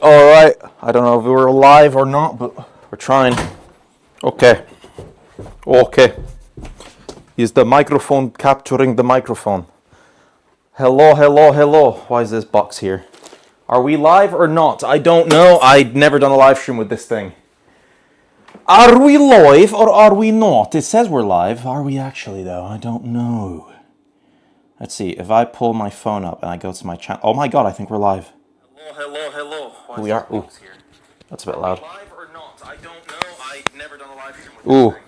all right. I don't know if we're live or not, but we're trying. Okay. Is the microphone capturing the microphone? Hello. Why is this box here? Are we live or not? I don't know. I'd never done a live stream with this thing. Are we live or are we not? It says we're live. Are we actually, though? I don't know. Let's see. If I pull my phone up and I go to my channel. Oh my god, I think we're live. Hello. Why we are. Ooh, that's a bit loud. Live or not? I don't know. I've never done a live stream with this thing.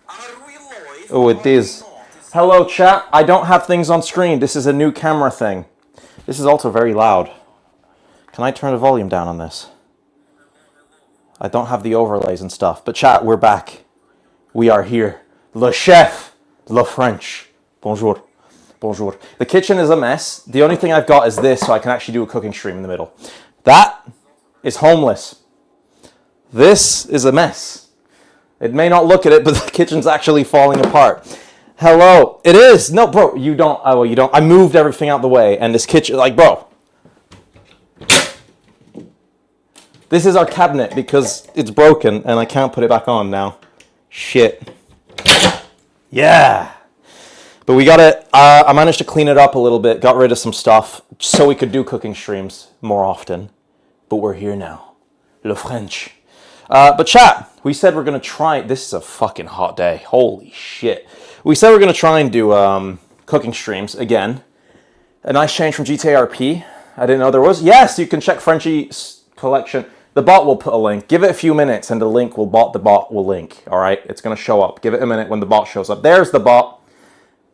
Are we live? Oh, it is. Hello, chat. I don't have things on screen. This is a new camera thing. This is also very loud. Can I turn the volume down on this? I don't have the overlays and stuff. But chat, we're back. We are here. Le chef. Le French. Bonjour. Bonjour. The kitchen is a mess. The only thing I've got is this, so I can actually do a cooking stream in the middle. That is homeless. This is a mess. It may not look at it, but the kitchen's actually falling apart. Hello. It is. No, bro, you don't. Oh, well, you don't. I moved everything out the way, and this kitchen, like, bro. This is our cabinet because it's broken, and I can't put it back on now. Shit. Yeah. But we got it, I managed to clean it up a little bit, got rid of some stuff, so we could do cooking streams more often. But we're here now. Le French. But chat, we said we're going to try, this is a fucking hot day, holy shit. We said we're going to try and do cooking streams again. A nice change from GTA RP. I didn't know there was. Yes, you can check Frenchie's collection. The bot will put a link. Give it a few minutes and the bot will link, all right? It's going to show up. Give it a minute when the bot shows up. There's the bot.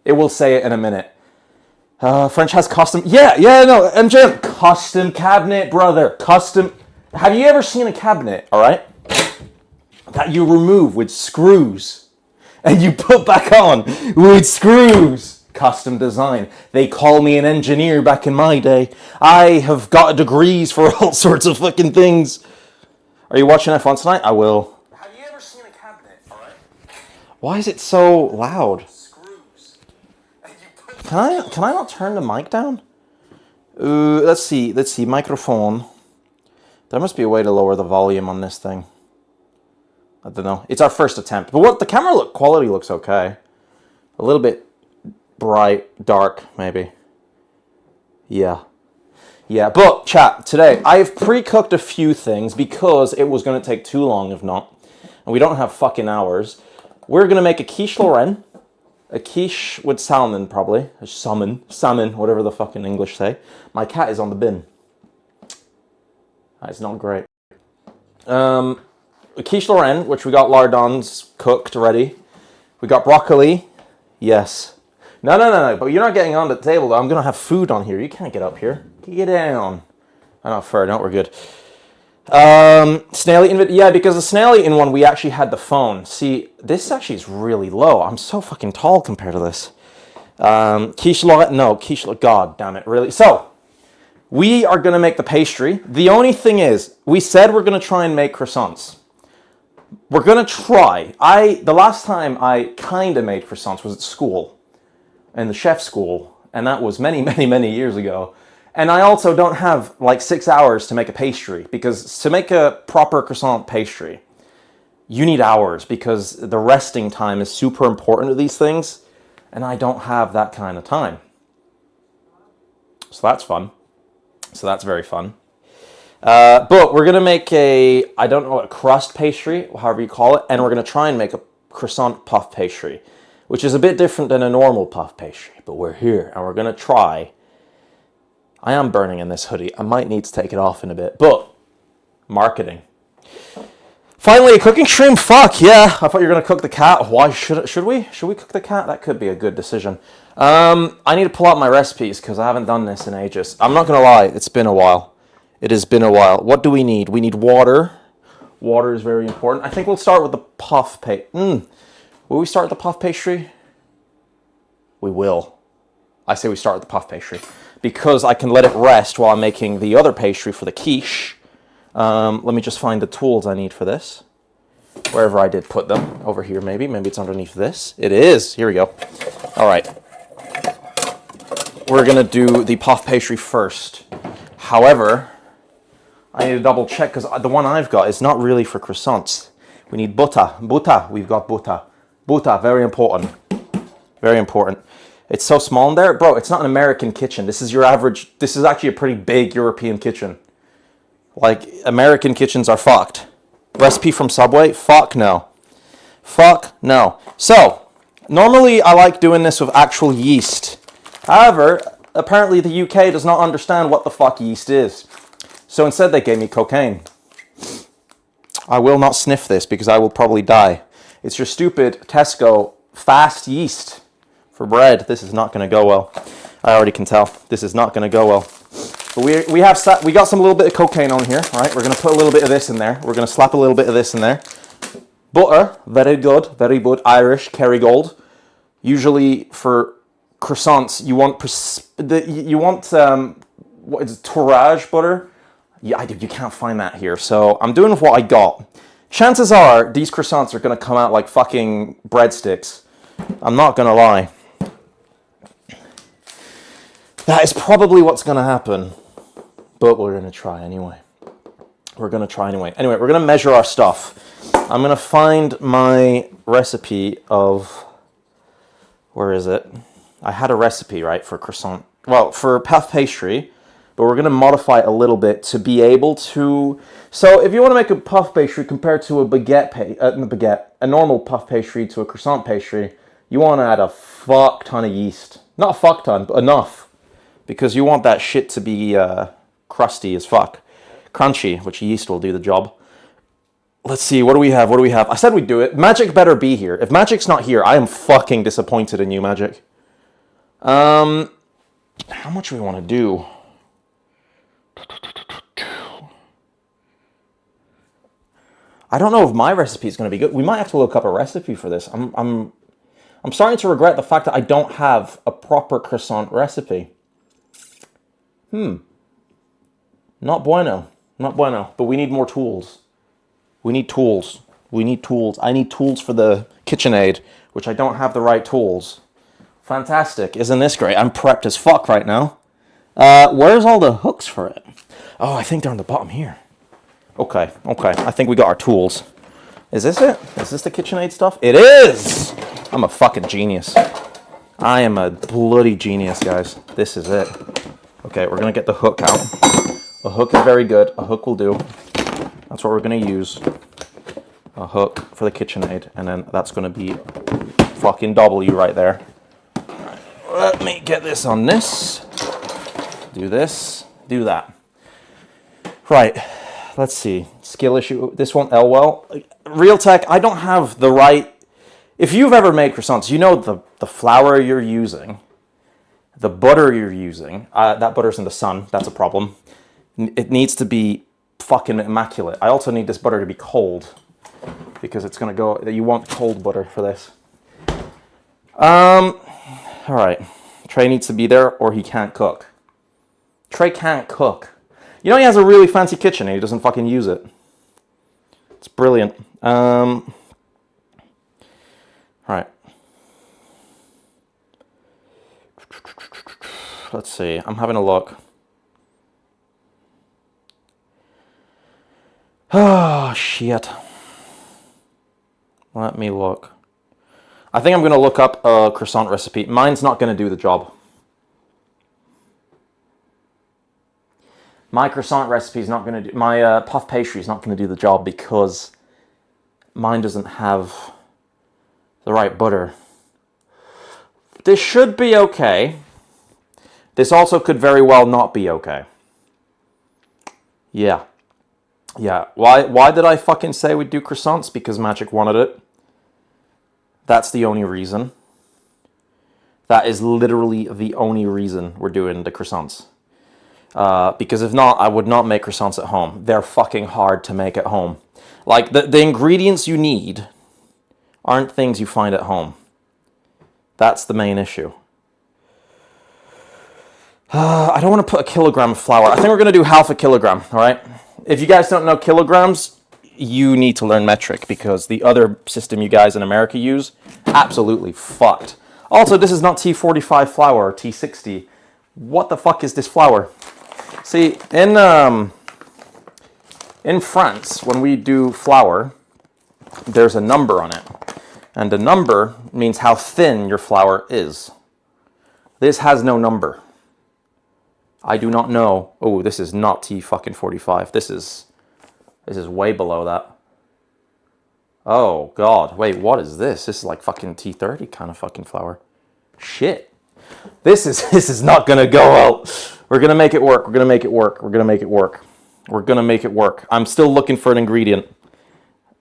It will say it in a minute. French has custom... Yeah, no, MJ, custom cabinet, brother. Custom... Have you ever seen a cabinet, all right, that you remove with screws and you put back on with screws? Custom design. They call me an engineer back in my day. I have got degrees for all sorts of fucking things. Are you watching F1 tonight? I will. Have you ever seen a cabinet, all right? Why is it so loud? Can I not turn the mic down? Let's see, microphone. There must be a way to lower the volume on this thing. I don't know. It's our first attempt. But what the camera quality looks okay. A little bit bright, dark, maybe. Yeah, but chat, today, I've pre-cooked a few things because it was going to take too long if not. And we don't have fucking hours. We're going to make a quiche Lorraine. A quiche with salmon, probably. A salmon, whatever the fucking English say. My cat is on the bin. That's not great. A quiche Lorraine, which we got lardons cooked ready. We got broccoli. Yes. No. But you're not getting on the table, though. I'm going to have food on here. You can't get up here. Get down. I'm not fair. No, we're good. Snail eating, yeah, because the snail eating one, we actually had the phone. See, this actually is really low. I'm so fucking tall compared to this. Quiche, god damn it, really? So, we are going to make the pastry. The only thing is, we said we're going to try and make croissants. We're going to try. The last time I kind of made croissants was at school, in the chef school, and that was many years ago. And I also don't have like 6 hours to make a pastry, because to make a proper croissant pastry, you need hours, because the resting time is super important to these things, and I don't have that kind of time. So that's fun. So that's very fun. But we're going to make a crust pastry, however you call it, and we're going to try and make a croissant puff pastry, which is a bit different than a normal puff pastry, but we're here, and we're going to try. I am burning in this hoodie. I might need to take it off in a bit, but marketing. Finally, a cooking stream. Fuck yeah! I thought you were gonna cook the cat. Why should we? Should we cook the cat? That could be a good decision. I need to pull out my recipes because I haven't done this in ages. I'm not gonna lie. It's been a while. It has been a while. What do we need? We need water. Water is very important. I think we'll start with the puff pastry. Will we start with the puff pastry? We will. I say we start with the puff pastry, because I can let it rest while I'm making the other pastry for the quiche. Let me just find the tools I need for this. Wherever I did put them. Over here, maybe. Maybe it's underneath this. It is. Here we go. All right. We're going to do the puff pastry first. However, I need to double check because the one I've got is not really for croissants. We need butter. Butter. We've got butter. Butter. Very important. Very important. It's so small in there. Bro, it's not an American kitchen. This is your average. This is actually a pretty big European kitchen. Like, American kitchens are fucked. Recipe from Subway? Fuck no. Fuck no. So, normally I like doing this with actual yeast. However, apparently the UK does not understand what the fuck yeast is. So instead they gave me cocaine. I will not sniff this because I will probably die. It's your stupid Tesco fast yeast for bread. This is not going to go well. I already can tell. This is not going to go well. But we got some little bit of cocaine on here, right? We're going to put a little bit of this in there. We're going to slap a little bit of this in there. Butter, very good, Irish, Kerrygold. Usually for croissants, you want what is it, Tourage butter? Yeah, you can't find that here. So I'm doing what I got. Chances are these croissants are going to come out like fucking breadsticks. I'm not going to lie. That is probably what's going to happen. But we're going to try anyway. We're going to try anyway. Anyway, we're going to measure our stuff. I'm going to find my recipe of... Where is it? I had a recipe, right, for croissant. Well, for puff pastry. But we're going to modify it a little bit to be able to... So if you want to make a puff pastry compared to a normal puff pastry to a croissant pastry, you want to add a fuck ton of yeast. Not a fuck ton, but enough. Because you want that shit to be crusty as fuck. Crunchy, which yeast will do the job. Let's see, what do we have? What do we have? I said we'd do it. Magic better be here. If Magic's not here, I am fucking disappointed in you, Magic. How much do we want to do? I don't know if my recipe is going to be good. We might have to look up a recipe for this. I'm starting to regret the fact that I don't have a proper croissant recipe. Not bueno. Not bueno. But we need more tools. We need tools. We need tools. I need tools for the KitchenAid, which I don't have the right tools. Fantastic. Isn't this great? I'm prepped as fuck right now. Where's all the hooks for it? Oh, I think they're on the bottom here. Okay. I think we got our tools. Is this it? Is this the KitchenAid stuff? It is! I'm a fucking genius. I am a bloody genius, guys. This is it. Okay, we're going to get the hook out. A hook is very good. A hook will do. That's what we're going to use. A hook for the KitchenAid. And then that's going to be fucking W right there. Right, let me get this on this. Do this. Do that. Right. Let's see. Skill issue. This won't L well. Realtek, I don't have the right... If you've ever made croissants, you know the flour you're using, the butter you're using. That butter's in the sun. That's a problem. It needs to be fucking immaculate. I also need this butter to be cold because it's going to go... You want cold butter for this. All right. Trey needs to be there or he can't cook. Trey can't cook. You know he has a really fancy kitchen and he doesn't fucking use it. It's brilliant. All right. Let's see. I'm having a look. Oh, shit. Let me look. I think I'm going to look up a croissant recipe. Mine's not going to do the job. My croissant recipe is not going to do... My puff pastry is not going to do the job because mine doesn't have the right butter. This should be okay. This also could very well not be okay. Yeah. Yeah. Why did I fucking say we'd do croissants? Because Magic wanted it. That's the only reason. That is literally the only reason we're doing the croissants. Because if not, I would not make croissants at home. They're fucking hard to make at home. Like, the ingredients you need aren't things you find at home. That's the main issue. I don't want to put a kilogram of flour. I think we're going to do half a kilogram, all right? If you guys don't know kilograms, you need to learn metric because the other system you guys in America use, absolutely fucked. Also, this is not T45 flour or T60. What the fuck is this flour? See, in In France, when we do flour, there's a number on it. And the number means how thin your flour is. This has no number. I do not know. Oh, this is not T45. This is way below that. Oh, God. Wait, what is this? This is like fucking T30 kind of fucking flour. Shit. This is not going to go well. We're going to make it work. We're going to make it work. We're going to make it work. We're going to make it work. I'm still looking for an ingredient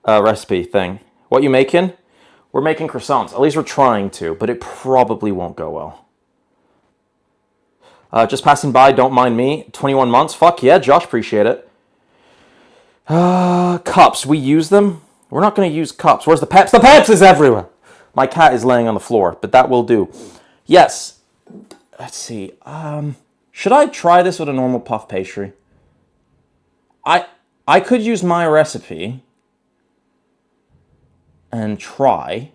recipe thing. What you making? We're making croissants. At least we're trying to, but it probably won't go well. Just passing by, don't mind me. 21 months. Fuck yeah, Josh, appreciate it. Cups. We use them. We're not going to use cups. Where's the Peps? The Peps is everywhere. My cat is laying on the floor, but that will do. Yes. Let's see. Should I try this with a normal puff pastry? I could use my recipe and try,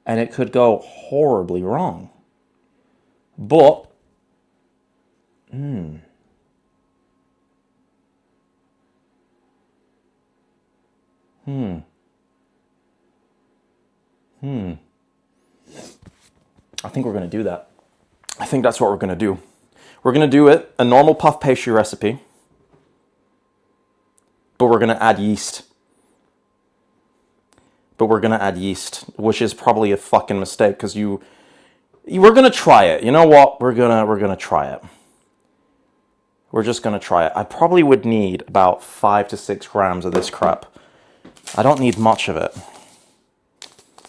and it could go horribly wrong. But, I think we're going to do that. I think that's what we're going to do. We're going to do it, a normal puff pastry recipe, but we're going to add yeast. Which is probably a fucking mistake, because we're going to try it. You know what? We're going to try it. We're just going to try it. I probably would need about 5 to 6 grams of this crap. I don't need much of it.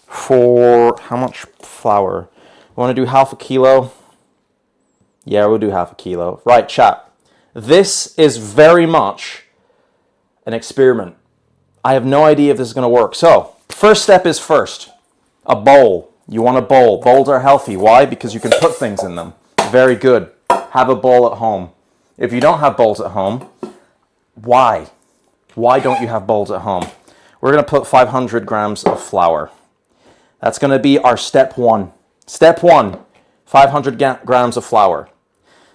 For how much flour? We want to do half a kilo? Yeah, we'll do half a kilo. Right, chat. This is very much an experiment. I have no idea if this is going to work. So, first step is first. A bowl. You want a bowl. Bowls are healthy. Why? Because you can put things in them. Very good. Have a bowl at home. If you don't have bowls at home, why? Why don't you have bowls at home? We're going to put 500 grams of flour. That's going to be our step one. Step one, 500 grams of flour.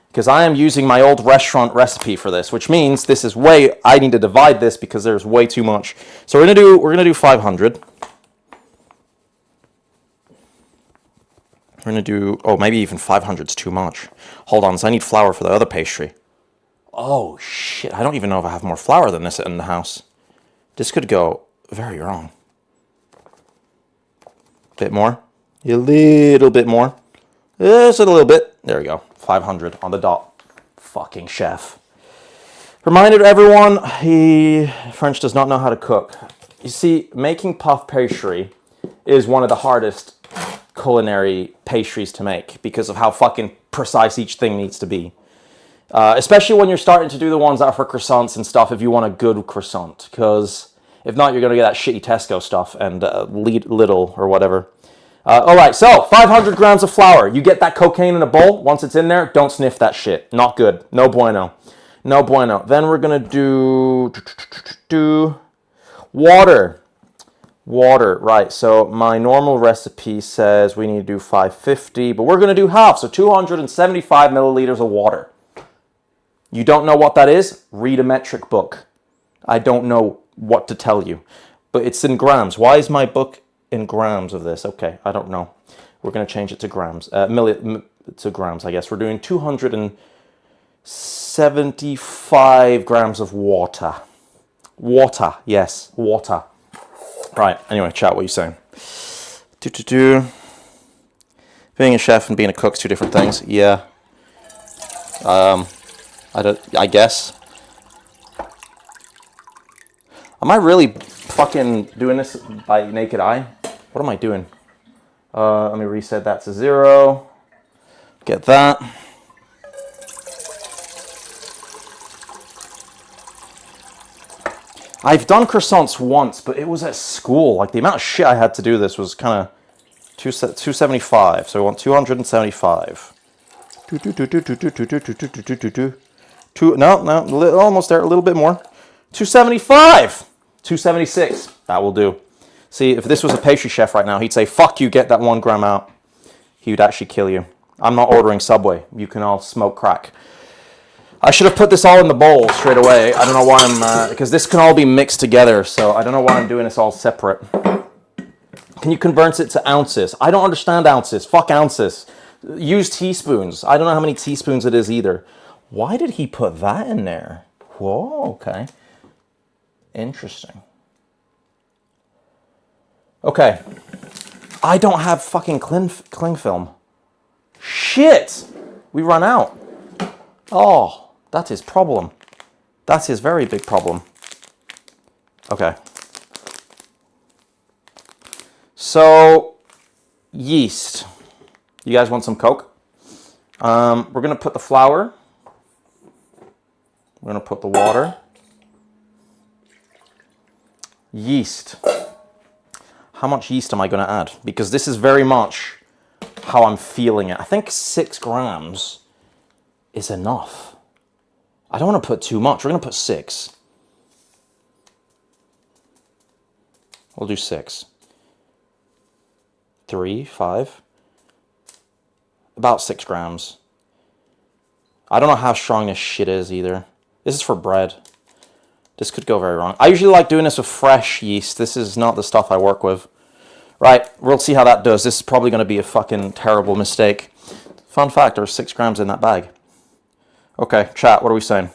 Because I am using my old restaurant recipe for this, which means this is I need to divide this because there's way too much. So we're gonna do 500. We're gonna do, oh, maybe even 500 is too much. Hold on, so I need flour for the other pastry. Oh shit, I don't even know if I have more flour than this in the house. This could go very wrong. Bit more, a little bit more. Just a little bit. There we go. 500 on the dot. Fucking chef. Reminded everyone, French does not know how to cook. You see, making puff pastry is one of the hardest culinary pastries to make because of how fucking precise each thing needs to be. Especially when you're starting to do the ones that are for croissants and stuff, if you want a good croissant. Because if not, you're going to get that shitty Tesco stuff and Lidl or whatever. All right, so 500 grams of flour. You get that cocaine in a bowl. Once it's in there, don't sniff that shit. Not good. No bueno. No bueno. Then we're going to do water. Water, right. So my normal recipe says we need to do 550, but we're going to do half. So 275 milliliters of water. You don't know what that is? Read a metric book. I don't know what to tell you, but it's in grams. Why is my book in grams of this? Okay, I don't know. We're going to change it to grams. To grams, I guess. We're doing 275 grams of water. Water, yes, water. Right, anyway, chat, what are you saying? Being a chef and being a cook's two different things. Yeah. I guess. Am I really fucking doing this by naked eye? What am I doing? Let me reset that to 0. Get that. I've done croissants once, but it was at school. Like, the amount of shit I had to do this was kind of 275. So we want 275. No, almost there. A little bit more. 275. 276. That will do. See, if this was a pastry chef right now, he'd say, fuck you, get that 1 gram out. He would actually kill you. I'm not ordering Subway. You can all smoke crack. I should have put this all in the bowl straight away. I don't know why I'm, because this can all be mixed together, so I don't know why I'm doing this all separate. Can you convert it to ounces? I don't understand ounces. Fuck ounces. Use teaspoons. I don't know how many teaspoons it is either. Why did he put that in there? Whoa, okay. Interesting. Okay. I don't have fucking cling film. Shit! We run out. Oh, that's his problem. That's his very big problem. Okay. So, yeast. You guys want some Coke? We're going to put the flour. We're going to put the water. Yeast. How much yeast am I going to add? Because this is very much how I'm feeling it. I think 6 grams is enough. I don't want to put too much. We're going to put 6. We'll do 6. 3, 5. About 6 grams. I don't know how strong this shit is either. This is for bread. This could go very wrong. I usually like doing this with fresh yeast. This is not the stuff I work with. Right, we'll see how that does. This is probably going to be a fucking terrible mistake. Fun fact, there's 6 grams in that bag. Okay, chat, what are we saying?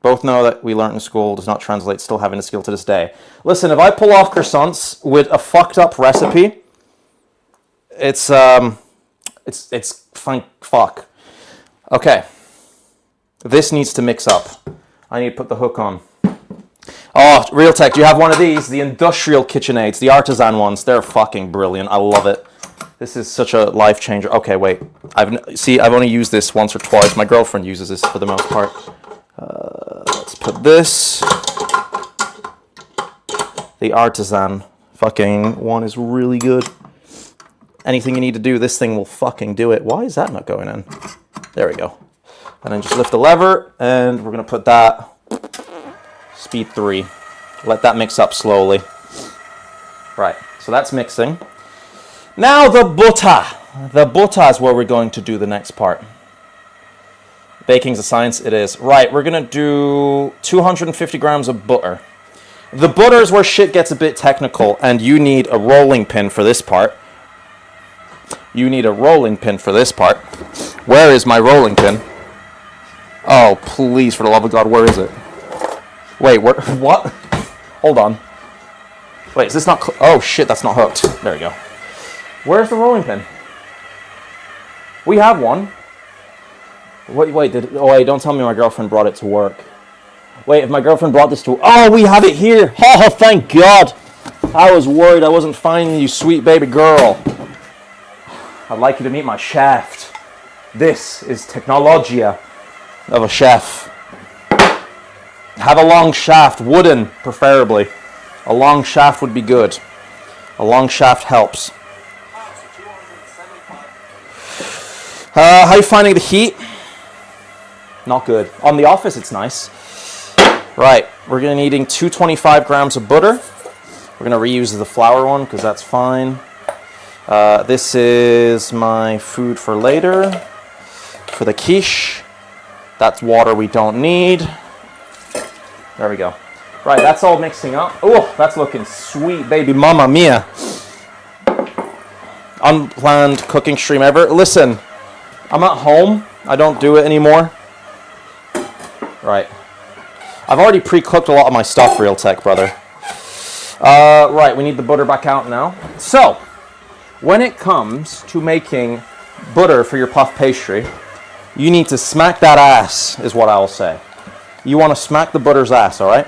Both know that we learned in school does not translate, still having a skill to this day. Listen, if I pull off croissants with a fucked up recipe, it's fine, fuck. Okay. This needs to mix up. I need to put the hook on. Oh, Real Tech, do you have one of these? The industrial KitchenAids, the artisan ones. They're fucking brilliant. I love it. This is such a life changer. Okay, wait. I've only used this once or twice. My girlfriend uses this for the most part. Let's put this. The artisan fucking one is really good. Anything you need to do, this thing will fucking do it. Why is that not going in? There we go. And then just lift the lever, and we're going to put that speed 3. Let that mix up slowly. Right, so that's mixing. Now the butter. The butter is where we're going to do the next part. Baking's a science, it is. Right, we're going to do 250 grams of butter. The butter is where shit gets a bit technical, and you need a rolling pin for this part. You need a rolling pin for this part. Where is my rolling pin? Oh, please, for the love of God, where is it? Wait, where, what? Hold on. Wait, is this not... Oh, shit, that's not hooked. There we go. Where's the rolling pin? We have one. Wait, don't tell me my girlfriend brought it to work. Wait, if my girlfriend brought this to... Oh, we have it here! Oh, thank God! I was worried I wasn't finding you, sweet baby girl. I'd like you to meet my shaft. This is technologia of a chef. Have a long shaft, wooden, preferably. A long shaft would be good. A long shaft helps. How are you finding the heat? Not good. On the office, it's nice. Right, we're going to be needing 225 grams of butter. We're going to reuse the flour one because that's fine. This is my food for later. For the quiche. That's water we don't need. There we go. Right, that's all mixing up. Oh, that's looking sweet, baby. Mamma mia. Unplanned cooking stream ever. Listen, I'm at home. I don't do it anymore. Right. I've already pre-cooked a lot of my stuff, Real Tech, brother. Right, we need the butter back out now. So, when it comes to making butter for your puff pastry, you need to smack that ass, is what I'll say. You want to smack the butter's ass, all right?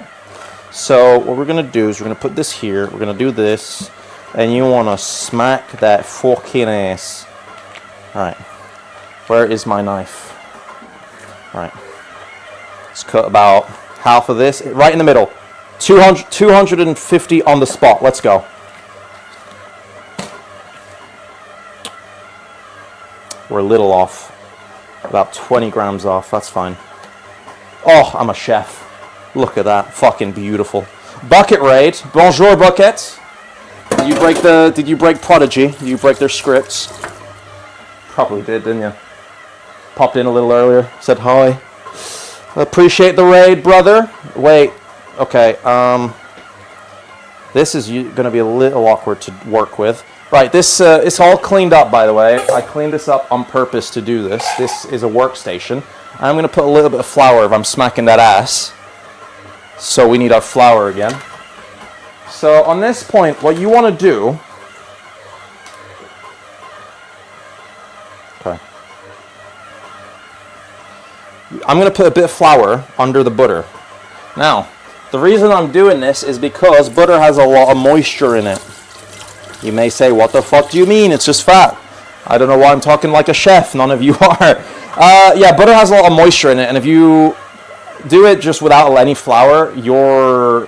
So what we're going to do is we're going to put this here. We're going to do this. And you want to smack that fucking ass. All right. Where is my knife? All right. Let's cut about half of this. Right in the middle. 250 on the spot. Let's go. We're a little off. About 20 grams off. That's fine. Oh, I'm a chef. Look at that. Fucking beautiful. Bucket Raid. Bonjour, Bucket. Did you break Prodigy? Did you break their scripts? Probably did, didn't you? popped in a little earlier. Said hi. Appreciate the raid, brother. Wait. Okay. This is going to be a little awkward to work with. Right. This it's all cleaned up, by the way. I cleaned this up on purpose to do this. This is a workstation. I'm going to put a little bit of flour if I'm smacking that ass. So we need our flour again. So on this point, what you want to do... Okay. I'm going to put a bit of flour under the butter. Now, the reason I'm doing this is because butter has a lot of moisture in it. You may say, what the fuck do you mean? It's just fat. I don't know why I'm talking like a chef. None of you are. Yeah, butter has a lot of moisture in it, and if you do it just without any flour, your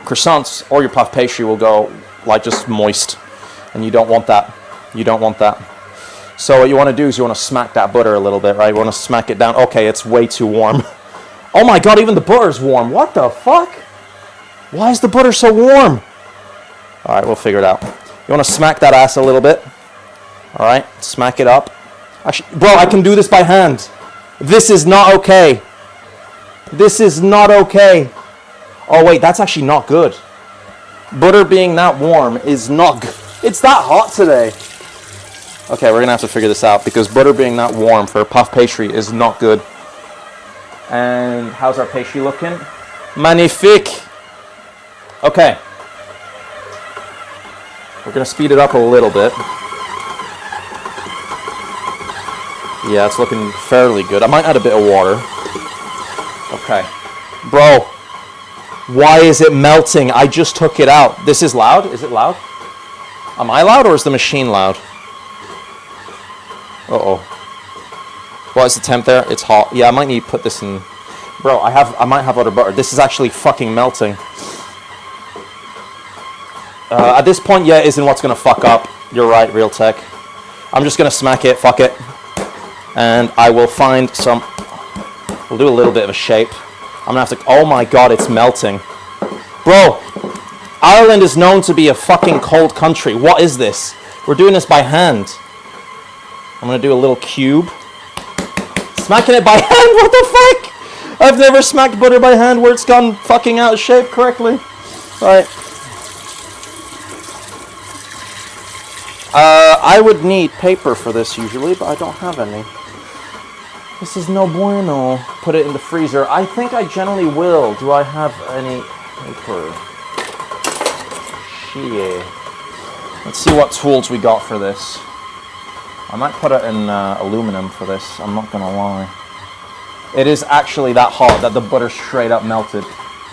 croissants or your puff pastry will go like just moist, and you don't want that. You don't want that. So what you want to do is you want to smack that butter a little bit, right? You want to smack it down. Okay, it's way too warm. Oh my god, even the butter's warm. What the fuck? Why is the butter so warm? All right, we'll figure it out. You want to smack that ass a little bit. All right, smack it up. Actually, bro, I can do this by hand. This is not okay. This is not okay. Oh, wait, that's actually not good. Butter being that warm is not good. It's that hot today. Okay, we're going to have to figure this out because butter being that warm for a puff pastry is not good. And how's our pastry looking? Magnifique. Okay. We're going to speed it up a little bit. Yeah, it's looking fairly good. I might add a bit of water. Okay. Bro, why is it melting? I just took it out. This is loud? Is it loud? Am I loud or is the machine loud? Uh-oh. What is the temp there? It's hot. Yeah, I might need to put this in. Bro, I might have other butter. This is actually fucking melting. At this point, yeah, isn't what's going to fuck up. You're right, Real Tech. I'm just going to smack it. Fuck it. And I will find some... We'll do a little bit of a shape. I'm going to have to... Oh my god, it's melting. Bro, Ireland is known to be a fucking cold country. What is this? We're doing this by hand. I'm going to do a little cube. Smacking it by hand? What the fuck? I've never smacked butter by hand where it's gone fucking out of shape correctly. Alright. I would need paper for this usually, but I don't have any. This is no bueno. Put it in the freezer. I think I generally will. Do I have any paper? Shit. Let's see what tools we got for this. I might put it in aluminum for this. I'm not gonna lie. It is actually that hot that the butter straight up melted.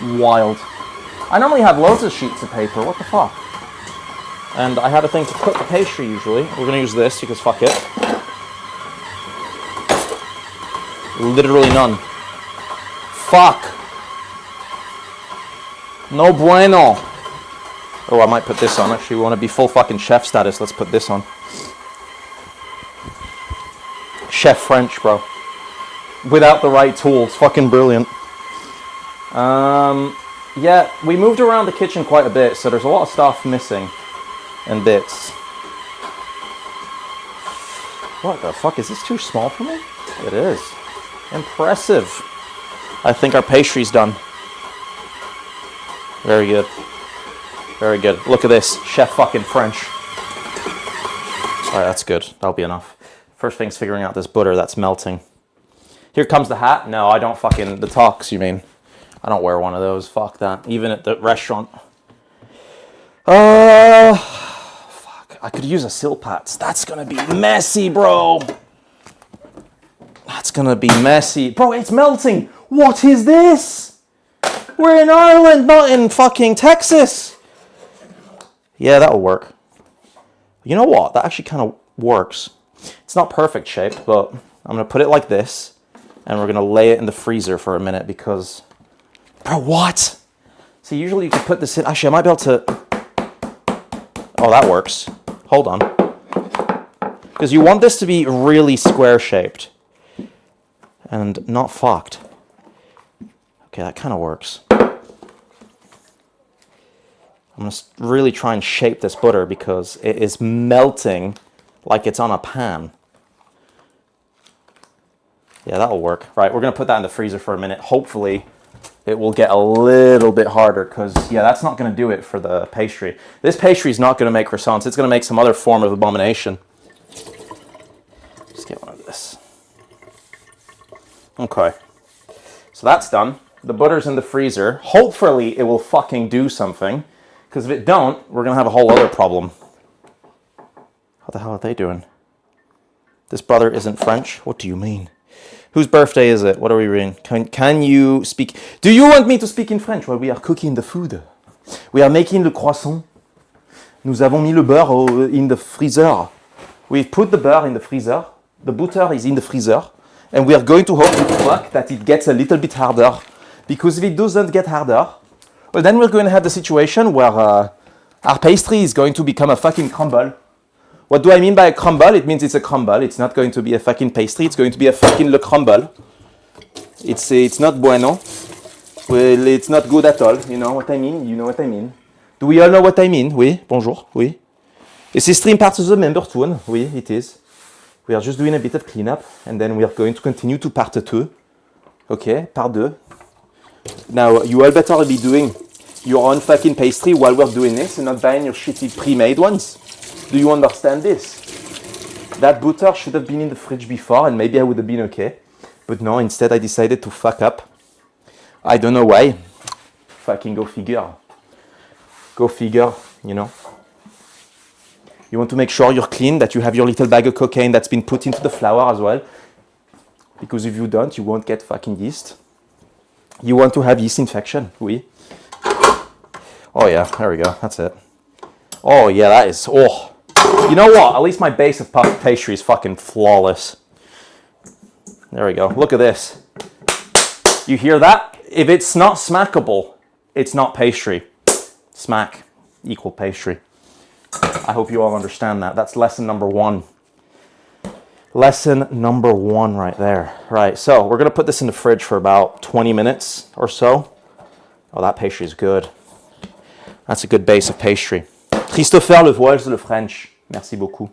Wild. I normally have loads of sheets of paper. What the fuck? And I had a thing to put the pastry usually. We're going to use this because fuck it. Literally none. Fuck. No bueno. Oh, I might put this on. Actually, we want to be full fucking chef status. Let's put this on. Chef French, bro. Without the right tools. Fucking brilliant. Yeah, we moved around the kitchen quite a bit, so there's a lot of stuff missing. And bits. What the fuck? Is this too small for me? It is. Impressive. I think our pastry's done. Very good. Very good. Look at this. Chef fucking French. Alright, that's good. That'll be enough. First thing's figuring out this butter that's melting. Here comes the hat. No, I don't fucking... The tux, you mean. I don't wear one of those. Fuck that. Even at the restaurant. I could use a silpats. That's gonna be messy, bro. That's gonna be messy. Bro, it's melting. What is this? We're in Ireland, not in fucking Texas. Yeah, that'll work. You know what? That actually kind of works. It's not perfect shape, but I'm gonna put it like this, and we're gonna lay it in the freezer for a minute because... Bro, what? So usually you can put this in... Actually, I might be able to... Oh, that works. Hold on. Because you want this to be really square-shaped. And not fucked. Okay, that kind of works. I'm going to really try and shape this butter because it is melting like it's on a pan. Yeah, that'll work. Right, we're going to put that in the freezer for a minute. Hopefully, it will get a little bit harder because, yeah, that's not going to do it for the pastry. This pastry is not going to make croissants. It's going to make some other form of abomination. Just get one of this. Okay. So that's done. The butter's in the freezer. Hopefully, it will fucking do something. Because if it don't, we're going to have a whole other problem. What the hell are they doing? This brother isn't French? What do you mean? Whose birthday is it? What are we reading? Can you speak? Do you want me to speak in French while we are cooking the food? We are making le croissant. Nous avons mis le beurre in the freezer. We've put the beurre in the freezer. The butter is in the freezer. And we are going to hope with luck that it gets a little bit harder. Because if it doesn't get harder, well, then we're going to have the situation where our pastry is going to become a fucking crumble. What do I mean by a crumble? It means it's a crumble. It's not going to be a fucking pastry. It's going to be a fucking le crumble. It's not bueno. Well, it's not good at all. You know what I mean? You know what I mean. Do we all know what I mean? Oui, bonjour, oui. Is this stream part of the member tune? Oui, it is. We are just doing a bit of cleanup, and then we are going to continue to part 2. Okay, part 2. Now, you all better be doing your own fucking pastry while we're doing this, and not buying your shitty pre-made ones. Do you understand this? That butter should have been in the fridge before and maybe I would have been okay. But no, instead I decided to fuck up. I don't know why. Fucking go figure. Go figure, you know. You want to make sure you're clean, that you have your little bag of cocaine that's been put into the flour as well. Because if you don't, you won't get fucking yeast. You want to have yeast infection, oui. Oh yeah, there we go, that's it. Oh yeah, that is, oh. You know what? At least my base of puff pastry is fucking flawless. There we go. Look at this. You hear that? If it's not smackable, it's not pastry. Smack equal pastry. I hope you all understand that. That's lesson number 1. Lesson number 1 right there. Right, so we're going to put this in the fridge for about 20 minutes or so. Oh, that pastry is good. That's a good base of pastry. Christopher Le Voiles Le French. Merci beaucoup.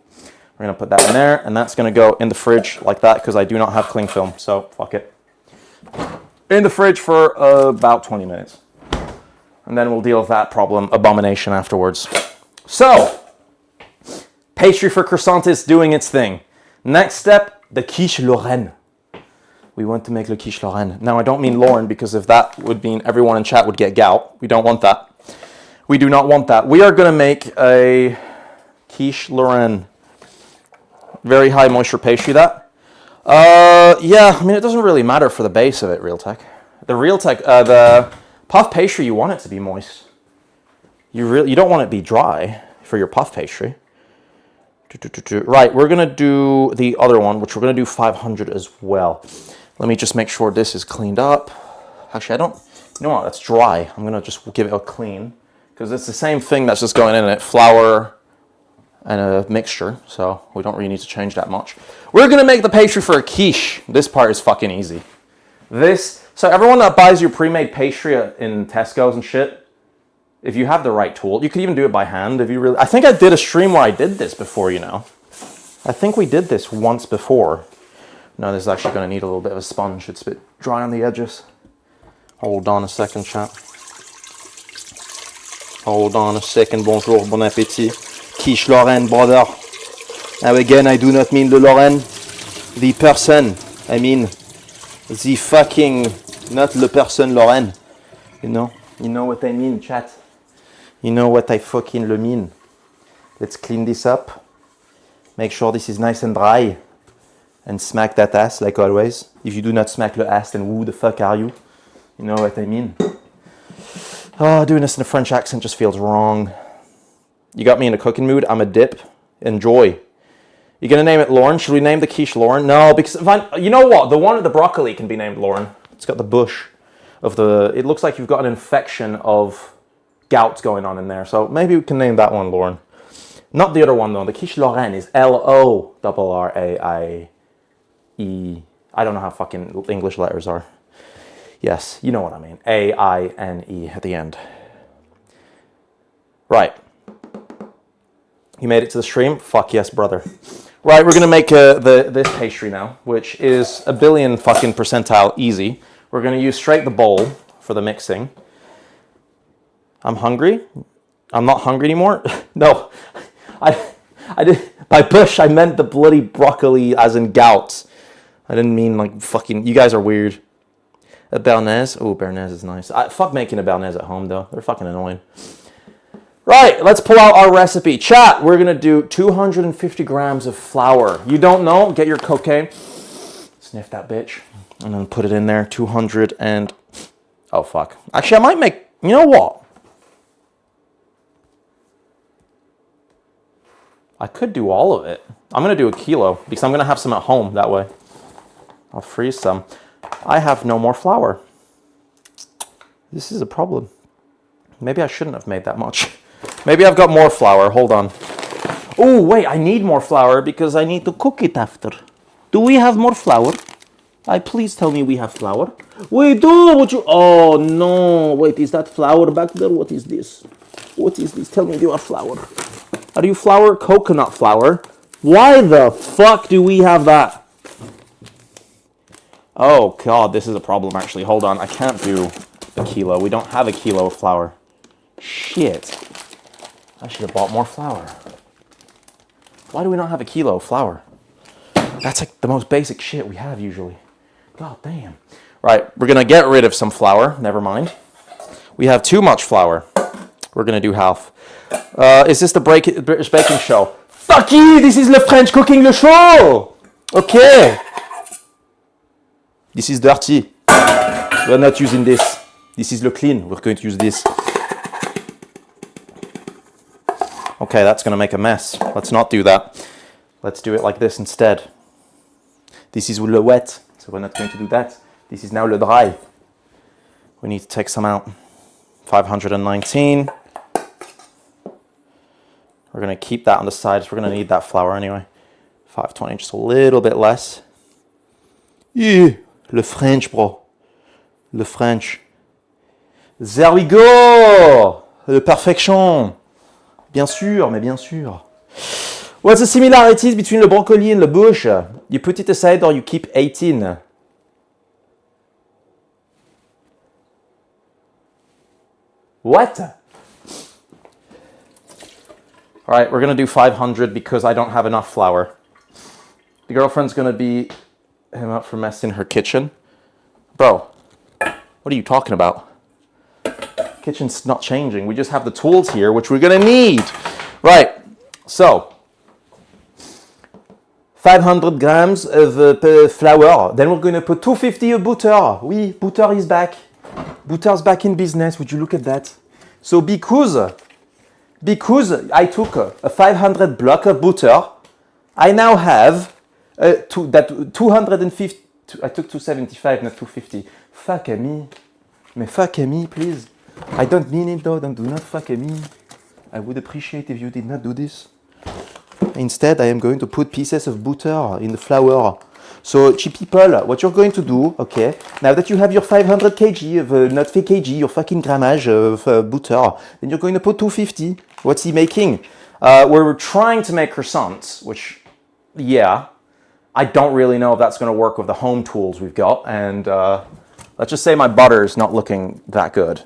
We're going to put that in there, and that's going to go in the fridge like that because I do not have cling film, so fuck it. In the fridge for about 20 minutes. And then we'll deal with that problem, abomination, afterwards. So, pastry for croissant is doing its thing. Next step, the quiche Lorraine. We want to make le quiche Lorraine. Now, I don't mean Lauren, because if that would mean everyone in chat would get gout. We don't want that. We do not want that. We are going to make a quiche Lorraine. Very high moisture pastry, that. Yeah, I mean, it doesn't really matter for the base of it, Realtek. The puff pastry, you want it to be moist. You don't want it to be dry for your puff pastry. Right, we're going to do the other one, which we're going to do 500 as well. Let me just make sure this is cleaned up. Actually, you know what, that's dry. I'm going to just give it a clean, because it's the same thing that's just going in it, flour and a mixture, so we don't really need to change that much. We're going to make the pastry for a quiche. This part is fucking easy. So everyone that buys your pre-made pastry in Tesco's and shit, if you have the right tool, you could even do it by hand if you really... I think I did a stream where I did this before, you know. I think we did this once before. No, this is actually going to need a little bit of a sponge. It's a bit dry on the edges. Hold on a second, chat. Hold on a second. Bonjour, bon appétit. Quiche Lorraine, brother. Now again, I do not mean the Lorraine. The person. I mean the fucking... Not le person Lorraine. You know? You know what I mean, chat. You know what I fucking mean. Let's clean this up. Make sure this is nice and dry. And smack that ass like always. If you do not smack the ass, then who the fuck are you? You know what I mean? Oh, doing this in a French accent just feels wrong. You got me in a cooking mood. I'm a dip. Enjoy. You gonna name it Lauren? Should we name the quiche Lauren? No, because you know what? The broccoli can be named Lauren. It's got the bush of the... It looks like you've got an infection of gout going on in there. So maybe we can name that one Lauren. Not the other one, though. The quiche Lorraine is L-O-R-R-A-I-E. I don't know how fucking English letters are. Yes, you know what I mean. A-I-N-E at the end. Right. You made it to the stream? Fuck yes, brother. Right, we're gonna make this pastry now, which is a billion fucking percentile easy. We're gonna use straight the bowl for the mixing. I'm hungry. I'm not hungry anymore. No, I did by bush. I meant the bloody broccoli, as in gout. I didn't mean like fucking. You guys are weird. A béarnaise. Oh, béarnaise is nice. Fuck making a béarnaise at home though. They're fucking annoying. Right, let's pull out our recipe. Chat, we're gonna do 250 grams of flour. You don't know? Get your cocaine. Sniff that bitch. And then put it in there. 200 and... Oh, fuck. Actually, I might make... You know what? I could do all of it. I'm gonna do a kilo because I'm gonna have some at home that way. I'll freeze some. I have no more flour. This is a problem. Maybe I shouldn't have made that much. Maybe I've got more flour. Hold on. Oh, wait, I need more flour because I need to cook it after. Do we have more flour? Please tell me we have flour. We do. Would you? Oh, no. Wait, is that flour back there? What is this? What is this? Tell me you are flour. Are you flour? Coconut flour. Why the fuck do we have that? Oh, God, this is a problem, actually. Hold on. I can't do a kilo. We don't have a kilo of flour. Shit. I should have bought more flour. Why do we not have a kilo of flour? That's like the most basic shit we have usually. God damn. Right, we're going to get rid of some flour. Never mind. We have too much flour. We're going to do half. Is this the British baking show? Fuck you! This is Le French cooking le show! Okay. This is dirty. We're not using this. This is Le clean. We're going to use this. Okay, that's going to make a mess. Let's not do that. Let's do it like this instead. This is le wet, so we're not going to do that. This is now le dry. We need to take some out. 519. We're going to keep that on the sides. We're going to need that flour anyway. 520, just a little bit less. Yeah, le French, bro. Le French. There we go! Le perfection. Bien sûr, mais bien sûr. What's the similarities between the broccoli and the bush? You put it aside or you keep 18. What? All right, we're going to do 500 because I don't have enough flour. The girlfriend's going to beat him up for mess in her kitchen. Bro, what are you talking about? Kitchen's not changing. We just have the tools here, which we're going to need. Right, so 500 grams of flour. Then we're going to put 250 of butter. Oui, butter is back. Butter's back in business. Would you look at that? So because I took a 500 block of butter, I now have 250. I took 275, not 250. Fuck me. Mais fuck me, please. I don't mean it though. Do not fuck me. I would appreciate if you did not do this. Instead, I am going to put pieces of butter in the flour. So, people, what you're going to do, okay, now that you have your 500 kg of, not kg, your fucking grammage of butter, then you're going to put 250. What's he making? We're trying to make croissants, which, yeah, I don't really know if that's going to work with the home tools we've got. And let's just say my butter is not looking that good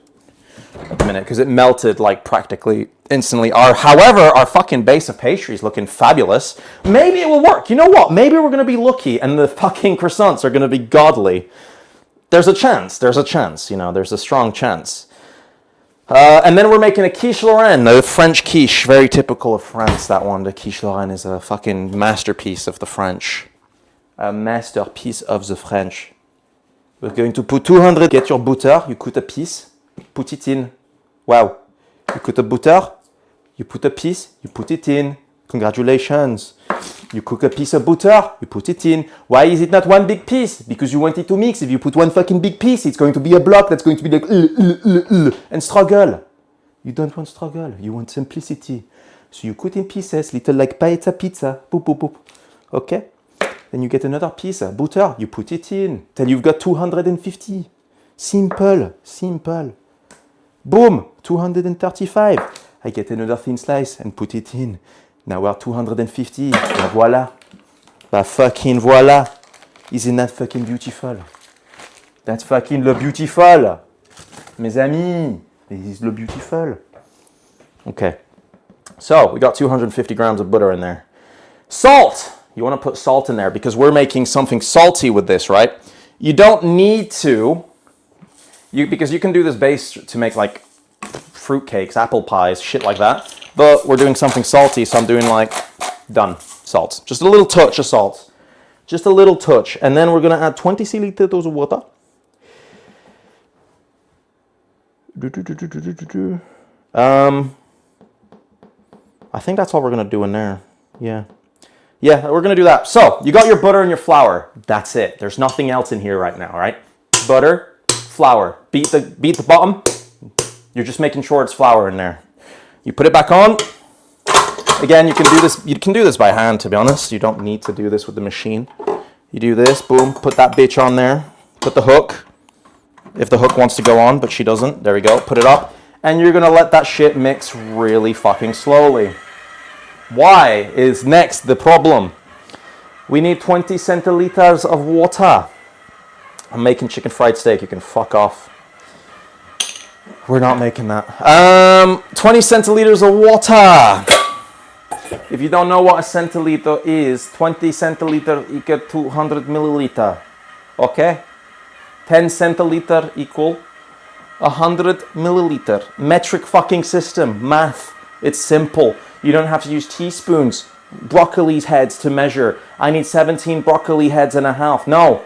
at the minute because it melted like practically instantly. However, our fucking base of pastry is looking fabulous. Maybe it will work. You know what? Maybe we're going to be lucky and the fucking croissants are going to be godly. There's a chance, you know, there's a strong chance. And then we're making a quiche Lorraine, a French quiche, very typical of France, that one. The quiche Lorraine is a fucking masterpiece of the French. A masterpiece of the French. We're going to put 200, get your butter, you cut a piece, put it in. Wow. You cut a butter, you put a piece, you put it in. Congratulations. You cook a piece of butter, you put it in. Why is it not one big piece? Because you want it to mix. If you put one fucking big piece, it's going to be a block that's going to be like and struggle. You don't want struggle, you want simplicity. So you cut in pieces, little like paella pizza. Boop, boop, boop. Okay? Then you get another piece, butter, you put it in. Till you've got 250. Simple, simple. Boom, 235. I get another thin slice and put it in. Now we're 250. Et voila. Bah fucking voila. Isn't that fucking beautiful? That's fucking le beautiful. Mes amis, this is le beautiful. Okay. So, we got 250 grams of butter in there. Salt! You want to put salt in there because we're making something salty with this, right? You don't need to, because you can do this base to make like fruit cakes, apple pies, shit like that. But we're doing something salty, so I'm doing like, done, salt. Just a little touch of salt. Just a little touch. And then we're going to add 20 centiliters of water. I think that's all we're going to do in there. Yeah. Yeah, we're going to do that. So, you got your butter and your flour. That's it. There's nothing else in here right now, right? Butter, flour. Beat the bottom. You're just making sure it's flour in there. You put it back on. Again, you can do this by hand, to be honest. You don't need to do this with the machine. You do this, boom, put that bitch on there. Put the hook. If the hook wants to go on, but she doesn't. There we go. Put it up. And you're going to let that shit mix really fucking slowly. Why is next the problem? We need 20 centiliters of water. I'm making chicken fried steak. You can fuck off. We're not making that. 20 centiliters of water. If you don't know what a centiliter is, 20 centiliter equal 200 milliliter. Okay? 10 centiliter equal 100 milliliter. Metric fucking system. Math. It's simple. You don't have to use teaspoons, broccoli heads to measure. I need 17 broccoli heads and a half. No.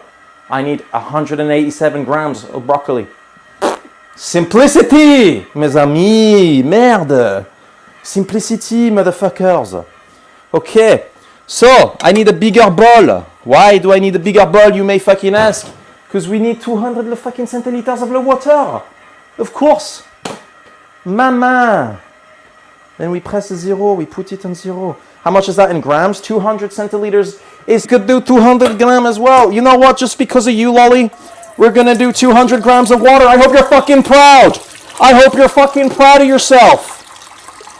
I need 187 grams of broccoli. Simplicity, mes amis. Merde. Simplicity, motherfuckers. Okay. So, I need a bigger bowl. Why do I need a bigger bowl, you may fucking ask? Because we need 200 fucking centiliters of the water. Of course. Mama. Then we press zero, we put it on zero. How much is that in grams? 200 centiliters. It could do 200 grams as well. You know what? Just because of you, Lolly, we're going to do 200 grams of water. I hope you're fucking proud. I hope you're fucking proud of yourself.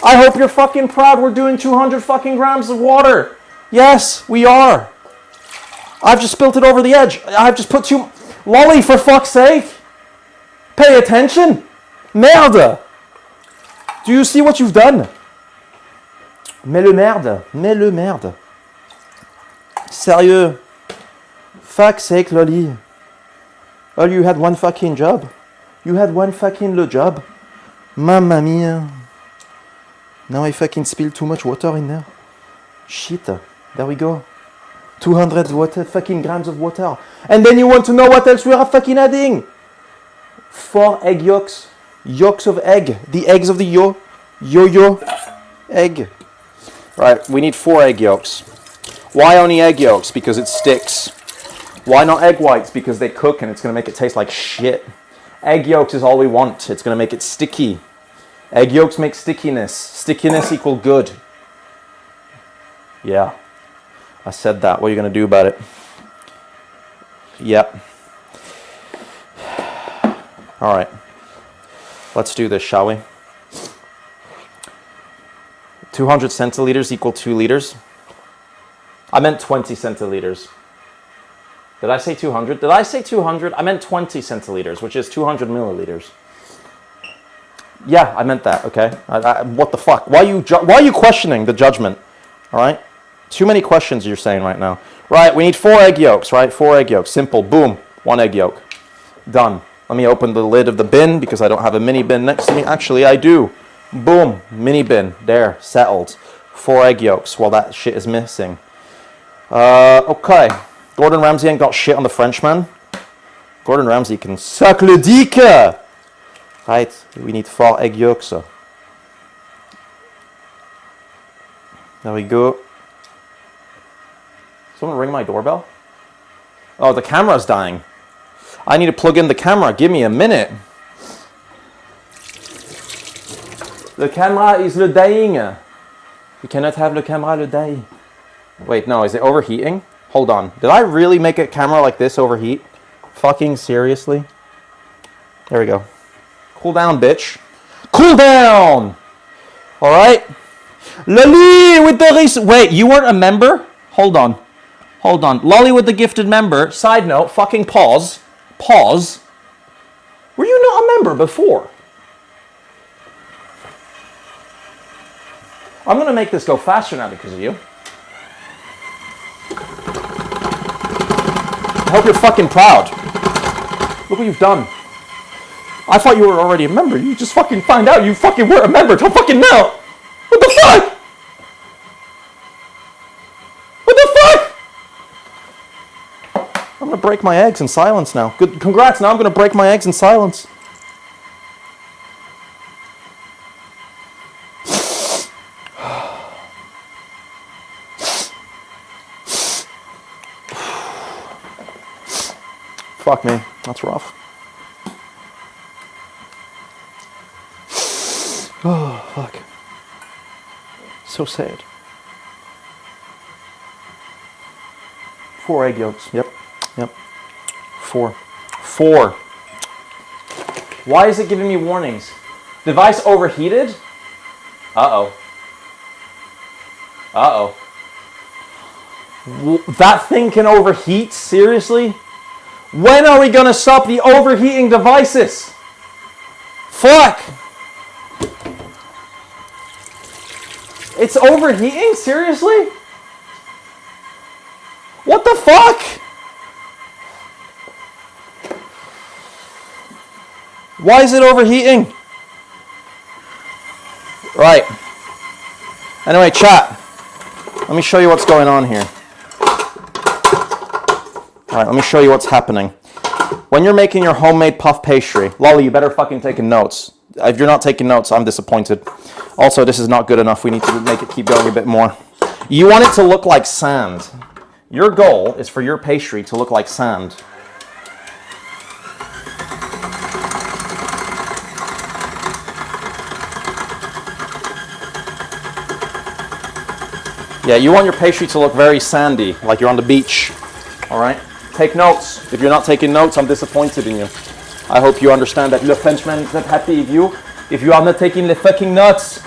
I hope you're fucking proud we're doing 200 fucking grams of water. Yes, we are. I've just spilled it over the edge. I've just put too... Lolly, for fuck's sake. Pay attention. Merde. Do you see what you've done? Mais le merde. Mais le merde. Sérieux. Fuck's sake, Lolly. Oh, you had one fucking job? You had one fucking le job? Mamma mia. Now I fucking spilled too much water in there. Shit. There we go. 200 fucking grams of water. And then you want to know what else we are fucking adding? 4 egg yolks. Yolks of egg. The eggs of the yo-yo egg. Right, we need 4 egg yolks. Why only egg yolks? Because it sticks. Why not egg whites? Because they cook and it's going to make it taste like shit. Egg yolks is all we want. It's going to make it sticky. Egg yolks make stickiness. Stickiness equal good. Yeah. I said that. What are you going to do about it? Yep. All right. Let's do this, shall we? 200 centiliters equal 2 liters. I meant 20 centiliters. Did I say 200? Did I say 200? I meant 20 centiliters, which is 200 milliliters. Yeah, I meant that, okay? What the fuck? Why are you questioning the judgment? All right? Too many questions you're saying right now. Right, we need 4 egg yolks, right? 4 egg yolks. Simple. Boom. 1 egg yolk. Done. Let me open the lid of the bin because I don't have a mini bin next to me. Actually, I do. Boom. Mini bin. There. Settled. 4 egg yolks. Well, that shit is missing. Okay. Gordon Ramsay ain't got shit on the Frenchman. Gordon Ramsay can suck le dick. Right. We need 4 egg yolks. There we go. Someone ring my doorbell? Oh, the camera's dying. I need to plug in the camera. Give me a minute. The camera is le dying. You cannot have le camera le die. Wait, no, is it overheating? Hold on. Did I really make a camera like this overheat? Fucking seriously? There we go. Cool down, bitch. Cool down! Alright? Lily with the... Wait, you weren't a member? Hold on. Hold on. Lolly with the gifted member. Side note, fucking pause. Pause. Were you not a member before? I'm going to make this go faster now because of you. I hope you're fucking proud. Look what you've done. I thought you were already a member. You just fucking find out you fucking were a member till fucking now. What the fuck? What the fuck? I'm going to break my eggs in silence now. Good. Congrats. Now I'm going to break my eggs in silence. Fuck me, that's rough. Oh, fuck. So sad. 4 egg yolks, yep. 4. Why is it giving me warnings? Device overheated? Uh-oh. That thing can overheat? Seriously? When are we going to stop the overheating devices? Fuck! It's overheating? Seriously? What the fuck? Why is it overheating? Right. Anyway, chat. Let me show you what's going on here. Alright, let me show you what's happening. When you're making your homemade puff pastry, Lolly, you better fucking take notes. If you're not taking notes, I'm disappointed. Also, this is not good enough. We need to make it keep going a bit more. You want it to look like sand. Your goal is for your pastry to look like sand. Yeah, you want your pastry to look very sandy, like you're on the beach. Alright? Take notes. If you're not taking notes, I'm disappointed in you. I hope you understand that le Frenchman is not happy if you are not taking the fucking notes.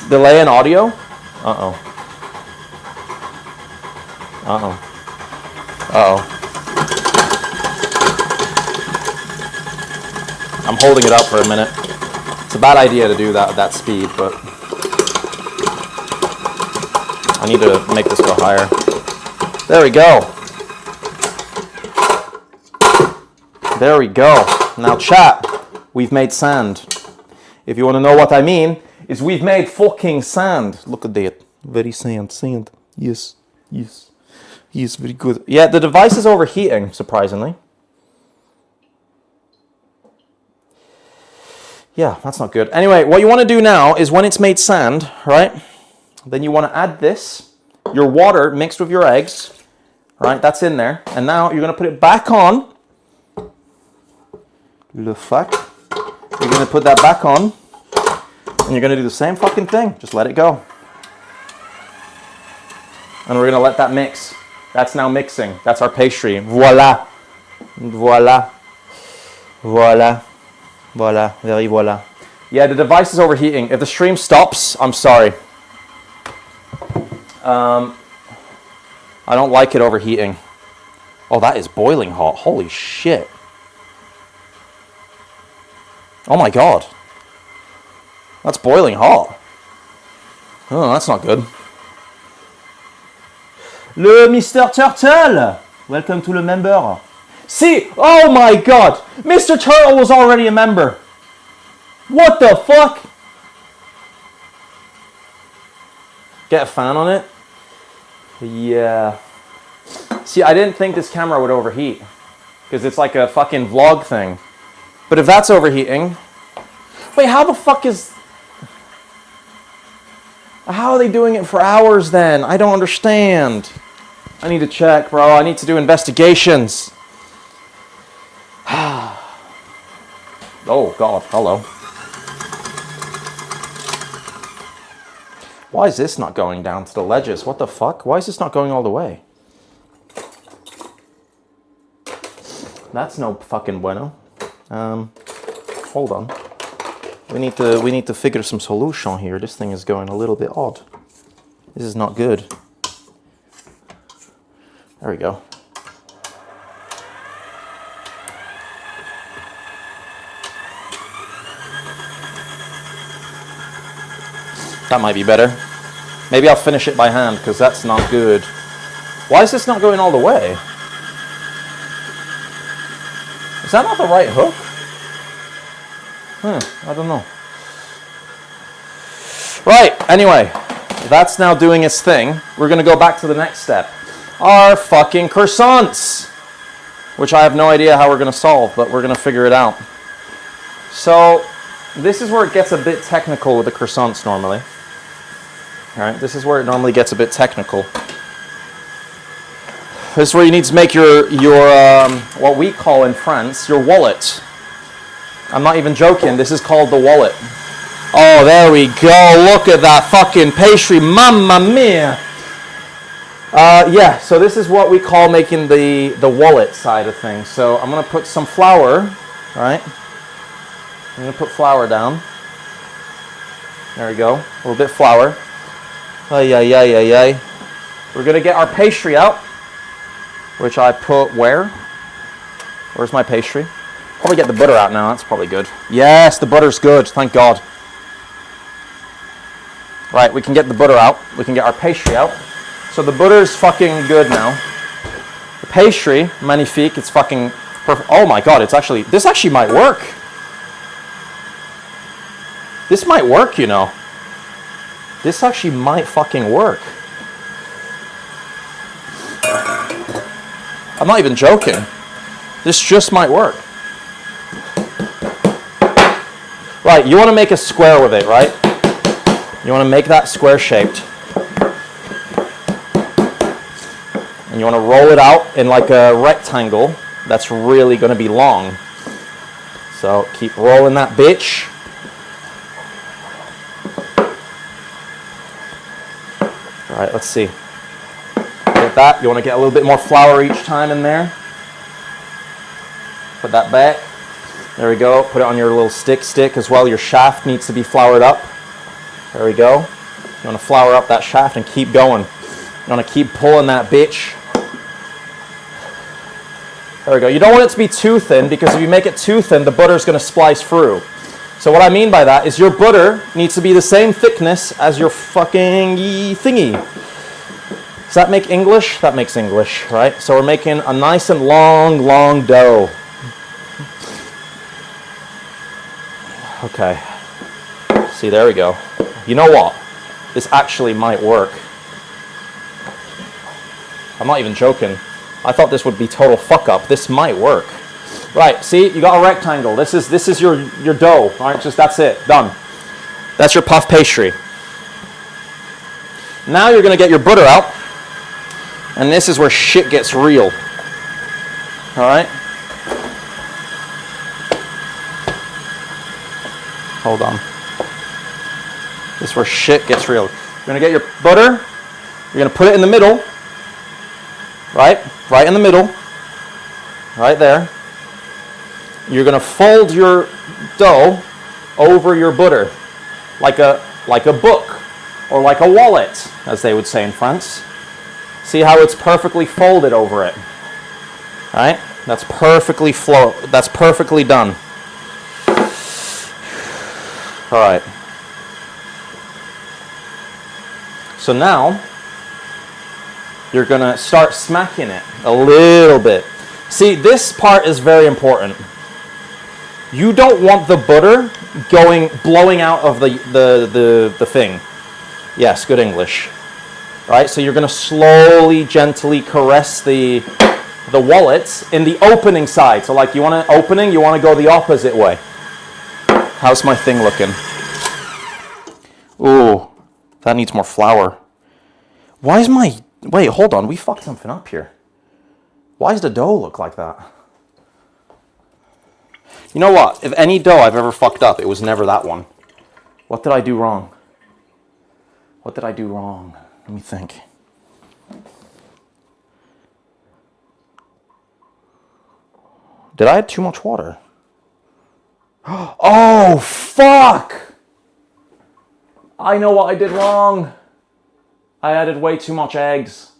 Delay in audio? Uh-oh. I'm holding it up for a minute. It's a bad idea to do that at that speed, but I need to make this go higher. There we go. There we go. Now chat, we've made sand. If you want to know what I mean, is we've made fucking sand. Look at that. Very sand. Yes, very good. Yeah, the device is overheating, surprisingly. Yeah, that's not good. Anyway, what you want to do now is when it's made sand, right? Then you want to add this, your water mixed with your eggs. Right, that's in there. And now you're going to put it back on. Le fuck. You're going to put that back on. And you're going to do the same fucking thing. Just let it go. And we're going to let that mix. That's now mixing. That's our pastry. Voila. Voila. Voila. Voila. Very voila. Yeah, the device is overheating. If the stream stops, I'm sorry. I don't like it overheating. Oh, that is boiling hot. Holy shit. Oh my god. That's boiling hot. Oh, that's not good. Le Mr. Turtle. Welcome to the member. See, oh my god. Mr. Turtle was already a member. What the fuck? Get a fan on it? Yeah. See, I didn't think this camera would overheat. Because it's like a fucking vlog thing. But if that's overheating... Wait, how the fuck is... How are they doing it for hours then? I don't understand. I need to check, bro. I need to do investigations. Oh, God. Hello. Why is this not going down to the ledges? What the fuck? Why is this not going all the way? That's no fucking bueno. Hold on. We need to figure some solution here. This thing is going a little bit odd. This is not good. There we go. That might be better. Maybe I'll finish it by hand because that's not good. Why is this not going all the way? Is that not the right hook? I don't know. Right, anyway, that's now doing its thing. We're going to go back to the next step. Our fucking croissants, which I have no idea how we're going to solve, but we're going to figure it out. So, this is where it gets a bit technical with the croissants normally. Alright, this is where it normally gets a bit technical. This is where you need to make your what we call in France, your wallet. I'm not even joking, this is called the wallet. Oh, there we go, look at that fucking pastry, mamma mia! Yeah, so this is what we call making the wallet side of things. So I'm going to put some flour, right? I'm going to put flour down. There we go, a little bit of flour. Ay, ay, ay, ay, ay. We're going to get our pastry out, which I put where? Where's my pastry? Probably get the butter out now, that's probably good. Yes, the butter's good, thank God. Right, we can get the butter out. We can get our pastry out. So the butter's fucking good now. The pastry, magnifique, it's fucking perfect. Oh my God, it's actually, this actually might work. This might work, you know. This actually might fucking work. I'm not even joking. This just might work. Right, you want to make a square with it, right? You want to make that square shaped. And you want to roll it out in like a rectangle that's really going to be long. So keep rolling that bitch. All right, let's see. Get that. You want to get a little bit more flour each time in there. Put that back. There we go. Put it on your little stick as well. Your shaft needs to be floured up. There we go. You want to flour up that shaft and keep going. You want to keep pulling that bitch. There we go. You don't want it to be too thin because if you make it too thin, the butter's going to splice through. So what I mean by that is your butter needs to be the same thickness as your fucking thingy. Does that make English? That makes English, right? So we're making a nice and long dough. Okay. See, there we go. You know what? This actually might work. I'm not even joking. I thought this would be total fuck up. This might work. Right, see, you got a rectangle. This is your dough. All right, just that's it. Done. That's your puff pastry. Now you're going to get your butter out. And this is where shit gets real. All right? Hold on. This is where shit gets real. You're going to get your butter. You're going to put it in the middle. Right? Right in the middle. Right there. You're going to fold your dough over your butter. Like a book. Or like a wallet, as they would say in France. See how it's perfectly folded over it. Right? That's perfectly that's perfectly done. All right. So now you're going to start smacking it a little bit. See, this part is very important. You don't want the butter blowing out of the thing. Yes, good English. Right? So you're going to slowly, gently caress the wallets in the opening side. So like you want an opening, you want to go the opposite way. How's my thing looking? Ooh, that needs more flour. Why is wait, hold on, we fucked something up here. Why does the dough look like that? You know what? If any dough I've ever fucked up, it was never that one. What did I do wrong? What did I do wrong? Let me think. Did I add too much water? Oh, fuck! I know what I did wrong. I added way too much eggs.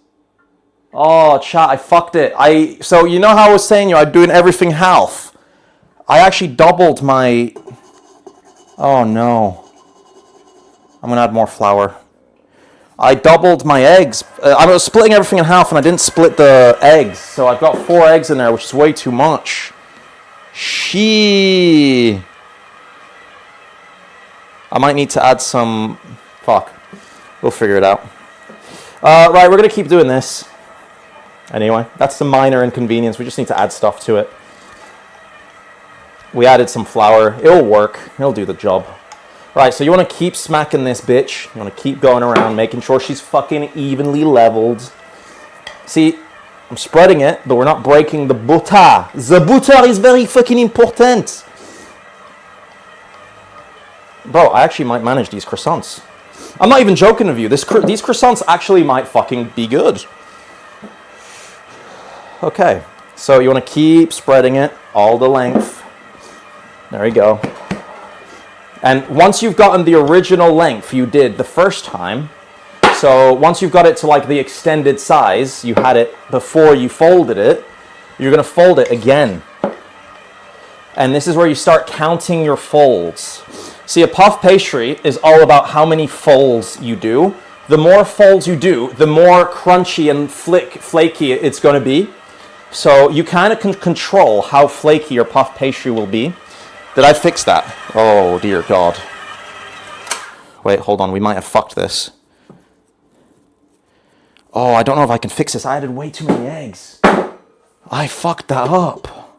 Oh, chat, I fucked it. So you know how I was saying I'm doing everything half. I actually doubled my... Oh no. I'm gonna add more flour. I doubled my eggs. I was splitting everything in half and I didn't split the eggs. So I've got 4 eggs in there, which is way too much. Shee. I might need to add some... Fuck. We'll figure it out. Right, we're going to keep doing this. Anyway, that's the minor inconvenience. We just need to add stuff to it. We added some flour. It'll work. It'll do the job. Right, so you want to keep smacking this bitch. You want to keep going around, making sure she's fucking evenly leveled. See, I'm spreading it, but we're not breaking the butter. The butter is very fucking important. Bro, I actually might manage these croissants. I'm not even joking with you. These croissants actually might fucking be good. Okay, so you want to keep spreading it all the length. There you go. And once you've gotten the original length you did the first time, so once you've got it to like the extended size you had it before you folded it, you're going to fold it again. And this is where you start counting your folds. See, a puff pastry is all about how many folds you do. The more folds you do, the more crunchy and flaky it's going to be. So you kind of can control how flaky your puff pastry will be. Did I fix that? Oh, dear God. Wait, hold on. We might have fucked this. Oh, I don't know if I can fix this. I added way too many eggs. I fucked that up.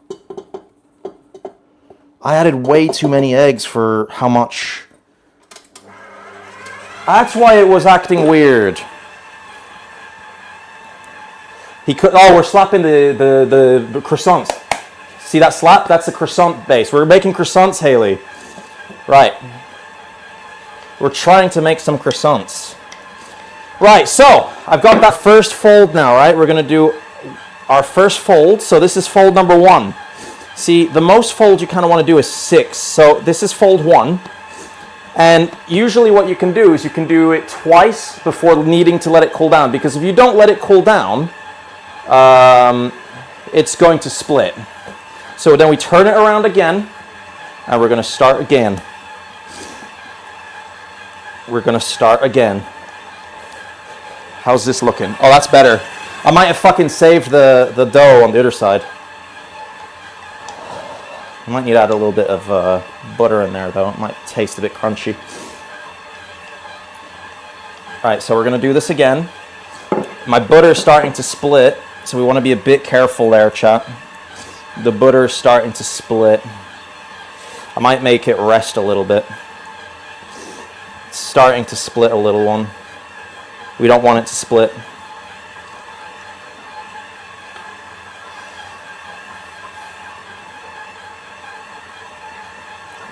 I added way too many eggs for how much... That's why it was acting weird. Oh, we're slapping the croissants. See that slap? That's the croissant base. We're making croissants, Haley. Right. We're trying to make some croissants. Right, so I've got that first fold now, right? We're going to do our first fold. So this is fold number 1. See, the most folds you kind of want to do is 6. So this is fold 1. And usually what you can do is you can do it twice before needing to let it cool down. Because if you don't let it cool down, it's going to split. So then we turn it around again, and we're going to start again. We're going to start again. How's this looking? Oh, that's better. I might have fucking saved the dough on the other side. I might need to add a little bit of butter in there, though. It might taste a bit crunchy. All right, so we're going to do this again. My butter is starting to split, so we want to be a bit careful there, chat. The butter is starting to split. I might make it rest a little bit. It's starting to split a little one. We don't want it to split.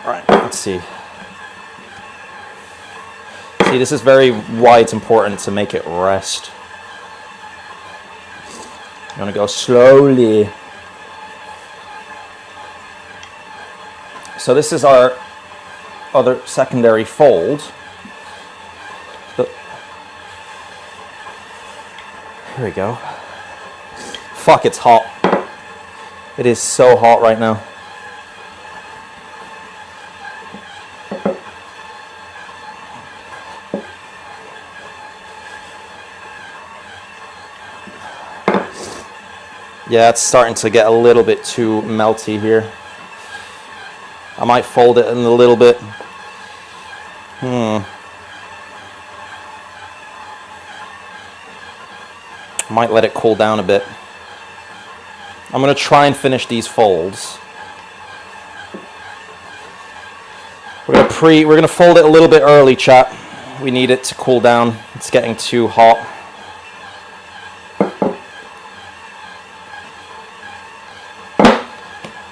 All right, let's see. See, this is why it's important to make it rest. You want to go slowly. So this is our other secondary fold. Here we go. Fuck, it's hot. It is so hot right now. Yeah, it's starting to get a little bit too melty here. I might fold it in a little bit. I might let it cool down a bit. I'm going to try and finish these folds. We're going to fold it a little bit early, chat. We need it to cool down. It's getting too hot.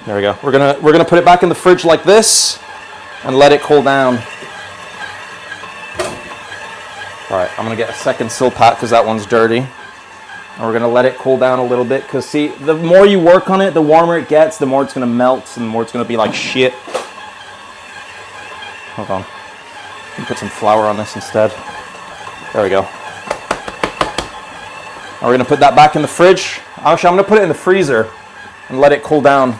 There we go. We're gonna put it back in the fridge like this and let it cool down. All right, I'm gonna get a second silpat because that one's dirty. And we're gonna let it cool down a little bit because see, the more you work on it, the warmer it gets, the more it's gonna melt and the more it's gonna be like shit. Hold on. Put some flour on this instead. There we go. Now we're going to put that back in the fridge. Actually, I'm going to put it in the freezer and let it cool down.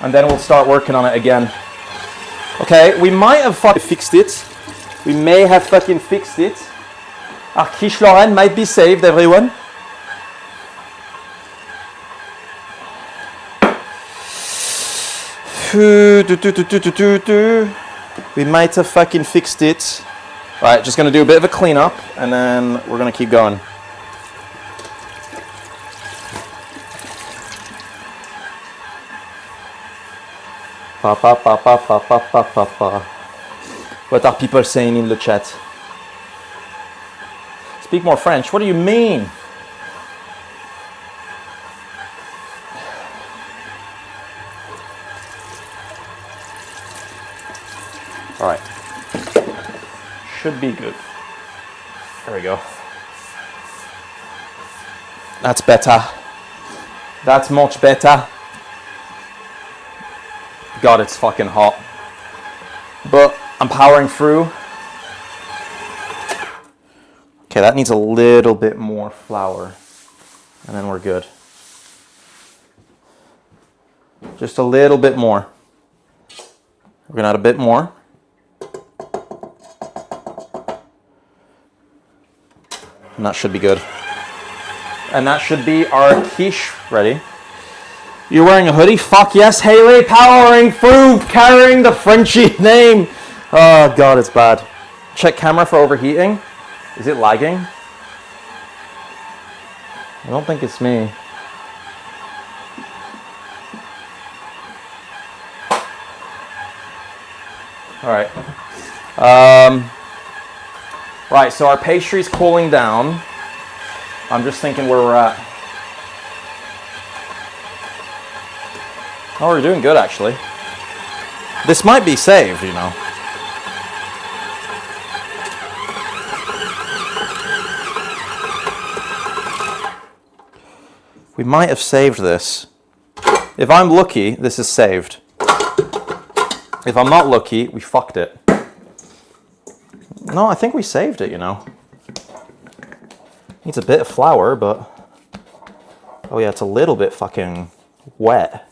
And then we'll start working on it again. Okay, we might have fucking fixed it. We may have fucking fixed it. Our quiche Lorraine might be saved, everyone. We might have fucking fixed it. Right, just gonna do a bit of a cleanup and then we're gonna keep going. What are people saying in the chat? Speak more French. What do you mean? All right. Should be good. There we go. That's better. That's much better. God, it's fucking hot. But I'm powering through. Okay, that needs a little bit more flour. And then we're good. Just a little bit more. We're gonna add a bit more. And that should be good. And that should be our quiche ready. You're wearing a hoodie? Fuck yes, Haley. Powering through, carrying the Frenchie name. Oh God, it's bad. Check camera for overheating. Is it lagging? I don't think it's me. All right. Right, so our pastry's cooling down. I'm just thinking where we're at. Oh, we're doing good, actually. This might be saved, you know. We might have saved this. If I'm lucky, this is saved. If I'm not lucky, we fucked it. No, I think we saved it, you know. Needs a bit of flour, but... Oh yeah, it's a little bit fucking wet.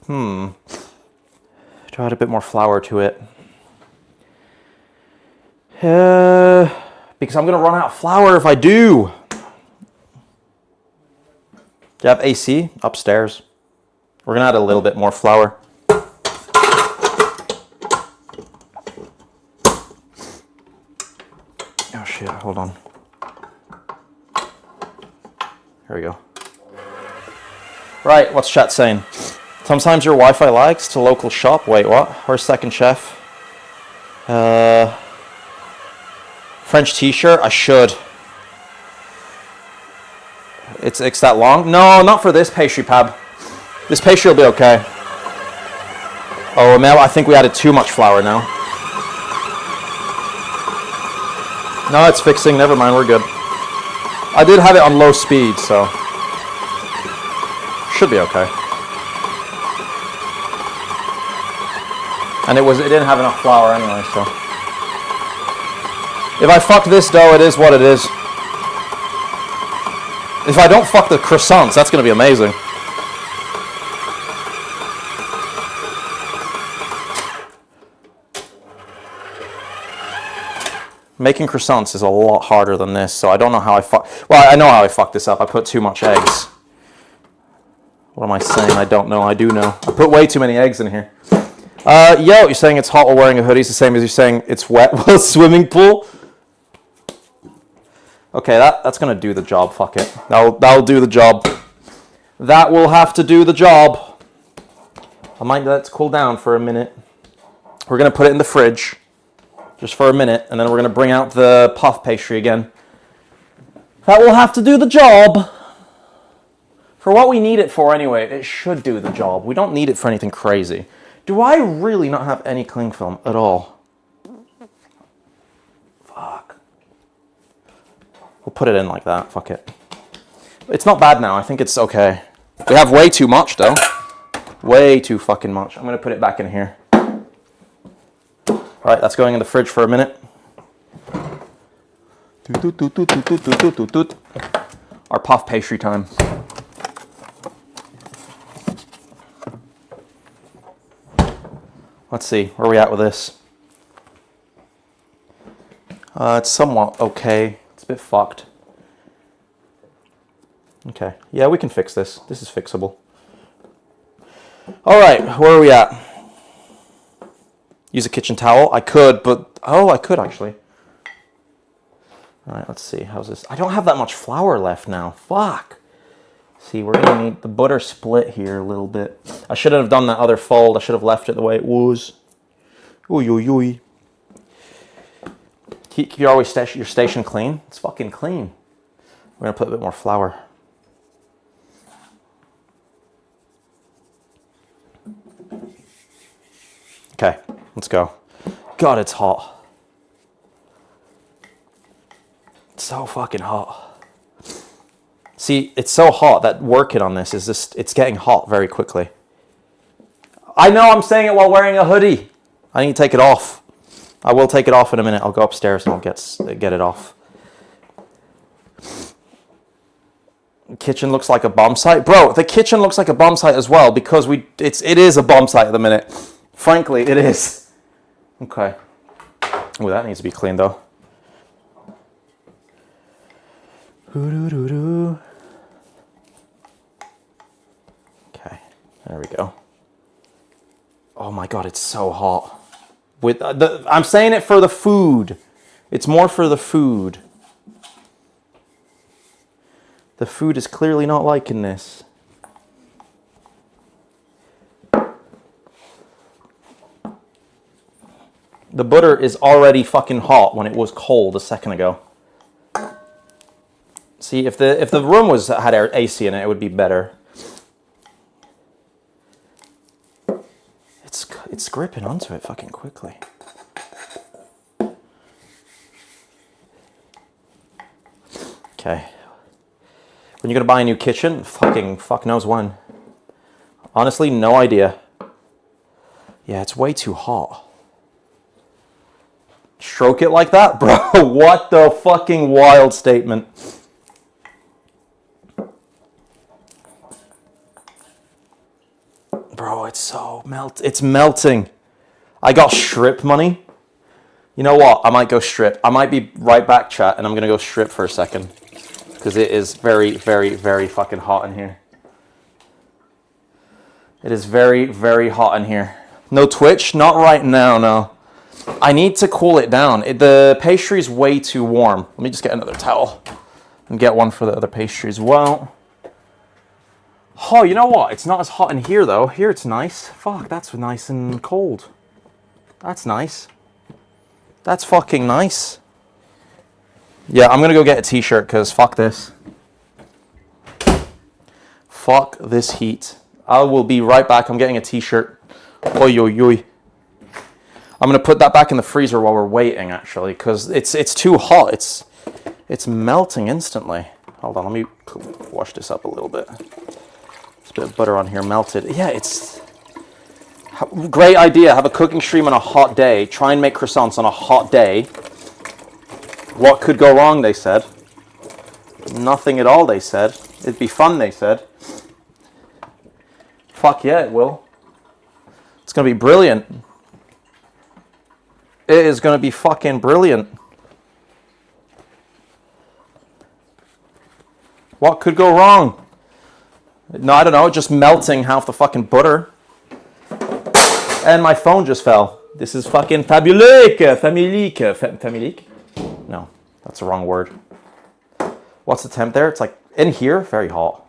To add a bit more flour to it. Because I'm going to run out of flour if I do. Do you have AC? Upstairs. We're going to add a little bit more flour. Oh shit, hold on. Here we go. Right, what's chat saying? Sometimes your Wi-Fi lags to local shop. Wait, what? Where's second chef? French t-shirt? I should. It's that long? No, not for this pastry, Pab. This pastry will be okay. Oh, man, I think we added too much flour now. No, it's fixing. Never mind, we're good. I did have it on low speed, so... Should be okay. And it didn't have enough flour anyway, so. If I fuck this dough, it is what it is. If I don't fuck the croissants, that's going to be amazing. Making croissants is a lot harder than this, so I don't know how I fuck... Well, I know how I fucked this up. I put too much eggs. What am I saying? I don't know. I do know. I put way too many eggs in here. Yo, you're saying it's hot while wearing a hoodie. It's the same as you're saying it's wet while swimming pool. Okay, that's gonna do the job. Fuck it. That'll do the job. That will have to do the job. I might let it cool down for a minute. We're gonna put it in the fridge just for a minute, and then we're gonna bring out the puff pastry again. That will have to do the job. For what we need it for anyway, it should do the job. We don't need it for anything crazy. Do I really not have any cling film at all? Fuck. We'll put it in like that. Fuck it. It's not bad now. I think it's okay. We have way too much, though. Way too fucking much. I'm going to put it back in here. All right, that's going in the fridge for a minute. Our puff pastry time. Let's see, where are we at with this? It's somewhat okay. It's a bit fucked. Okay, yeah, we can fix this. This is fixable. All right, where are we at? Use a kitchen towel. I could, but I could actually. All right, let's see. How's this? I don't have that much flour left now. Fuck. See, we're gonna need the butter split here a little bit. I shouldn't have done that other fold. I should have left it the way it was. Oy, oy, oy. Keep your station clean. It's fucking clean. We're gonna put a bit more flour. Okay, let's go. God, it's hot. It's so fucking hot. See, it's so hot that working on this is just, it's getting hot very quickly. I know I'm saying it while wearing a hoodie. I need to take it off. I will take it off in a minute. I'll go upstairs and I'll get it off. The kitchen looks like a bomb site. Bro, the kitchen looks like a bomb site as well because it is a bomb site at the minute. Frankly, it is. Okay. Oh, that needs to be cleaned though. Okay, there we go. Oh my God, it's so hot. I'm saying it for the food. It's more for the food. The food is clearly not liking this. The butter is already fucking hot when it was cold a second ago. See, if the room had AC in it, it would be better. It's gripping onto it fucking quickly. Okay. When you're gonna buy a new kitchen, fuck knows when. Honestly, no idea. Yeah, it's way too hot. Stroke it like that? Bro, what the fucking wild statement. Bro, it's melting. I got strip money. You know what? I might go strip. I might be right back, chat, and I'm gonna go strip for a second. Because it is very, very, very fucking hot in here. It is very, very hot in here. No Twitch? Not right now, no. I need to cool it down. The pastry's way too warm. Let me just get another towel and get one for the other pastry as well. Oh, you know what? It's not as hot in here, though. Here it's nice. Fuck, that's nice and cold. That's nice. That's fucking nice. Yeah, I'm gonna go get a t-shirt, because fuck this. Fuck this heat. I will be right back. I'm getting a t-shirt. Oy, oy, oy. I'm gonna put that back in the freezer while we're waiting, actually, because it's too hot. It's melting instantly. Hold on, let me wash this up a little bit. There's a bit of butter on here melted. Yeah, it's great idea. Have a cooking stream on a hot day. Try and make croissants on a hot day. What could go wrong, they said. Nothing at all, they said. It'd be fun, they said. Fuck yeah, it will. It's gonna be brilliant. It is gonna be fucking brilliant. What could go wrong? No, I don't know, just melting half the fucking butter. And my phone just fell. This is fucking fabulique. Familique? No, that's the wrong word. What's the temp there? It's like, in here, very hot.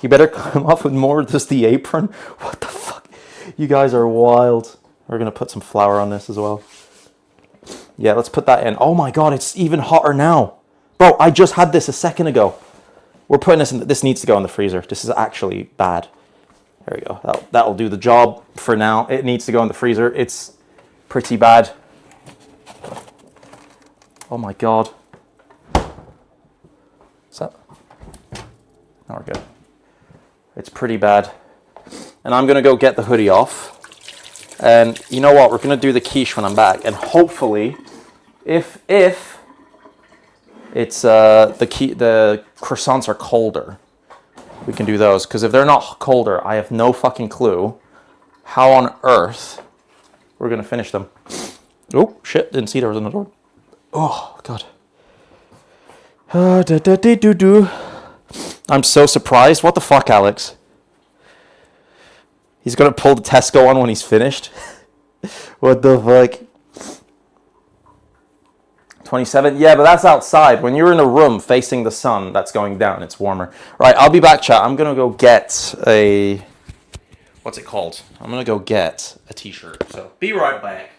You better come off with more just the apron. What the fuck? You guys are wild. We're gonna put some flour on this as well. Yeah, let's put that in. Oh my God, it's even hotter now. Bro, I just had this a second ago. We're putting this in, this needs to go in the freezer. This is actually bad. There we go. That'll do the job for now. It needs to go in the freezer. It's pretty bad. Oh my God. What's that? Now we're good. It's pretty bad. And I'm gonna go get the hoodie off. And you know what? We're gonna do the quiche when I'm back. And hopefully, if It's the croissants are colder. We can do those, because if they're not colder, I have no fucking clue how on earth we're gonna finish them. Oh shit! Didn't see there was another one. Oh god. I'm so surprised. What the fuck, Alex? He's gonna pull the Tesco on when he's finished. What the fuck? 27? Yeah, but that's outside. When you're in a room facing the sun, that's going down. It's warmer. Right, I'll be back, chat. I'm gonna go get a... What's it called? I'm gonna go get a t-shirt. So, be right back.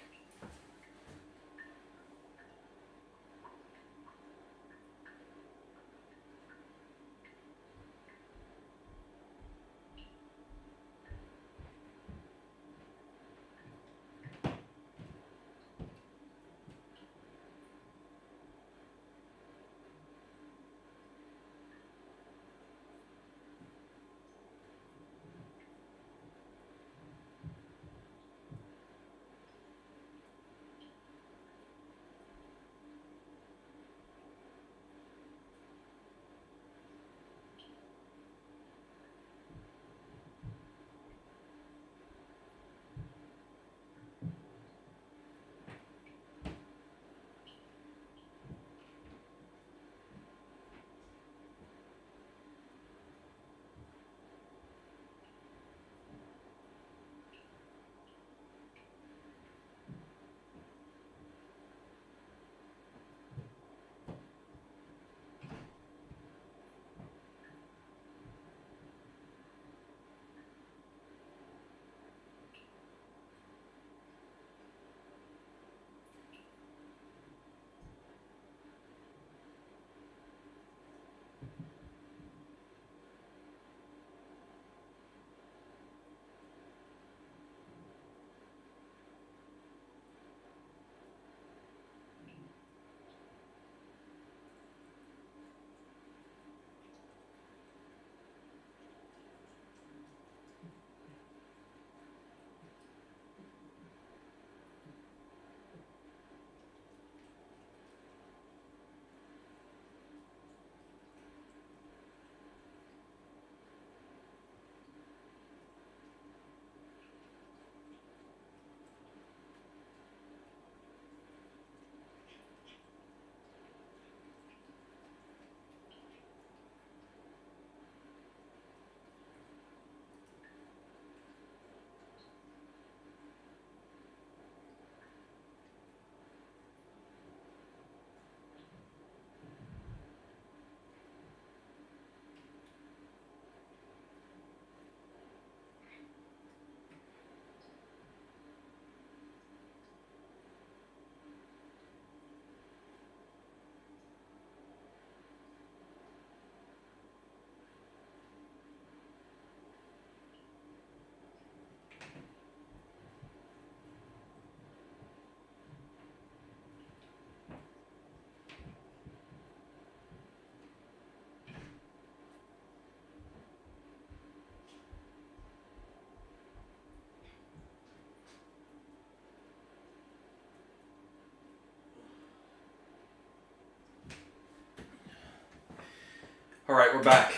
All right, we're back.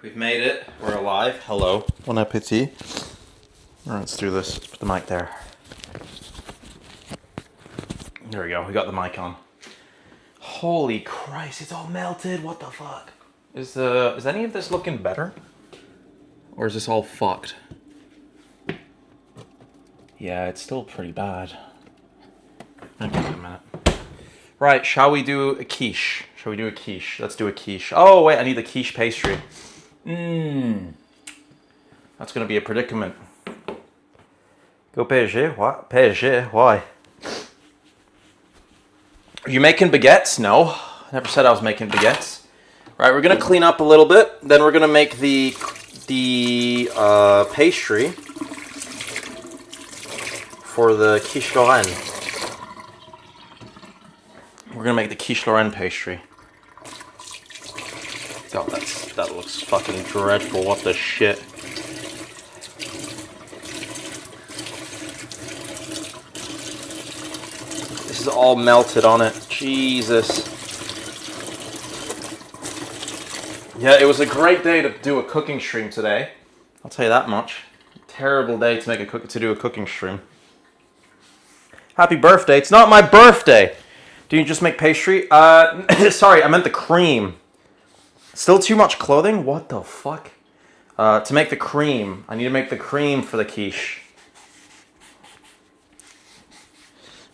We've made it. We're alive. Hello. Bon appetit. All right, let's do this. Let's put the mic there. There we go. We got the mic on. Holy Christ! It's all melted. What the fuck? Is any of this looking better, or is this all fucked? Yeah, it's still pretty bad. Give it a minute. Right, shall we do a quiche? Shall we do a quiche? Let's do a quiche. Oh, wait, I need the quiche pastry. That's going to be a predicament. Go PSG? What? PSG? Why? Are you making baguettes? No. I never said I was making baguettes. Right, we're going to clean up a little bit. Then we're going to make the pastry for the quiche Lorraine. We're going to make the quiche Lorraine pastry. God, that looks fucking dreadful. What the shit? This is all melted on it. Jesus. Yeah, it was a great day to do a cooking stream today. I'll tell you that much. Terrible day to do a cooking stream. Happy birthday. It's not my birthday. Do you just make pastry? Sorry, I meant the cream. Still too much clothing? What the fuck? To make the cream. I need to make the cream for the quiche.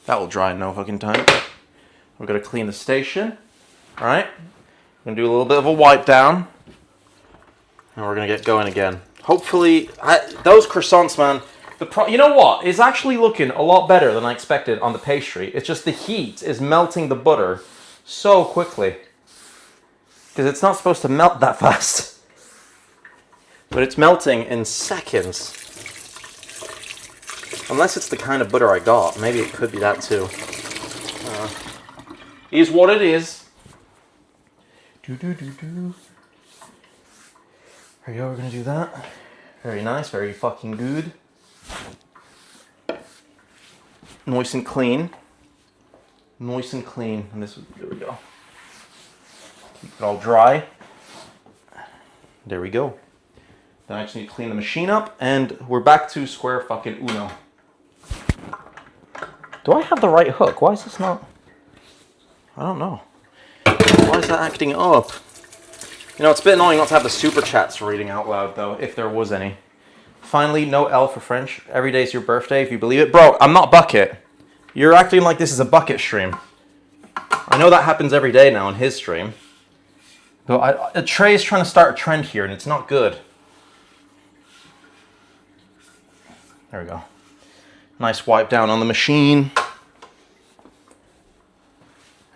That will dry in no fucking time. We're going to clean the station. Alright. We're going to do a little bit of a wipe down. And we're going to get going again. Hopefully, those croissants, man. You know what? It's actually looking a lot better than I expected on the pastry. It's just the heat is melting the butter so quickly. Because it's not supposed to melt that fast. But it's melting in seconds. Unless it's the kind of butter I got. Maybe it could be that too. Is what it is. There we go, we're going to do that. Very nice, very fucking good. Nice and clean. Nice and clean. And there we go. Keep it all dry. There we go. Then I just need to clean the machine up, and we're back to square fucking uno. Do I have the right hook? Why is this not? I don't know. Why is that acting up? You know, it's a bit annoying not to have the super chats reading out loud, though, if there was any. Finally, no L for French. Every day's your birthday, if you believe it. Bro, I'm not Bucket. You're acting like this is a Bucket stream. I know that happens every day now on his stream. But Trey is trying to start a trend here, and it's not good. There we go. Nice wipe down on the machine.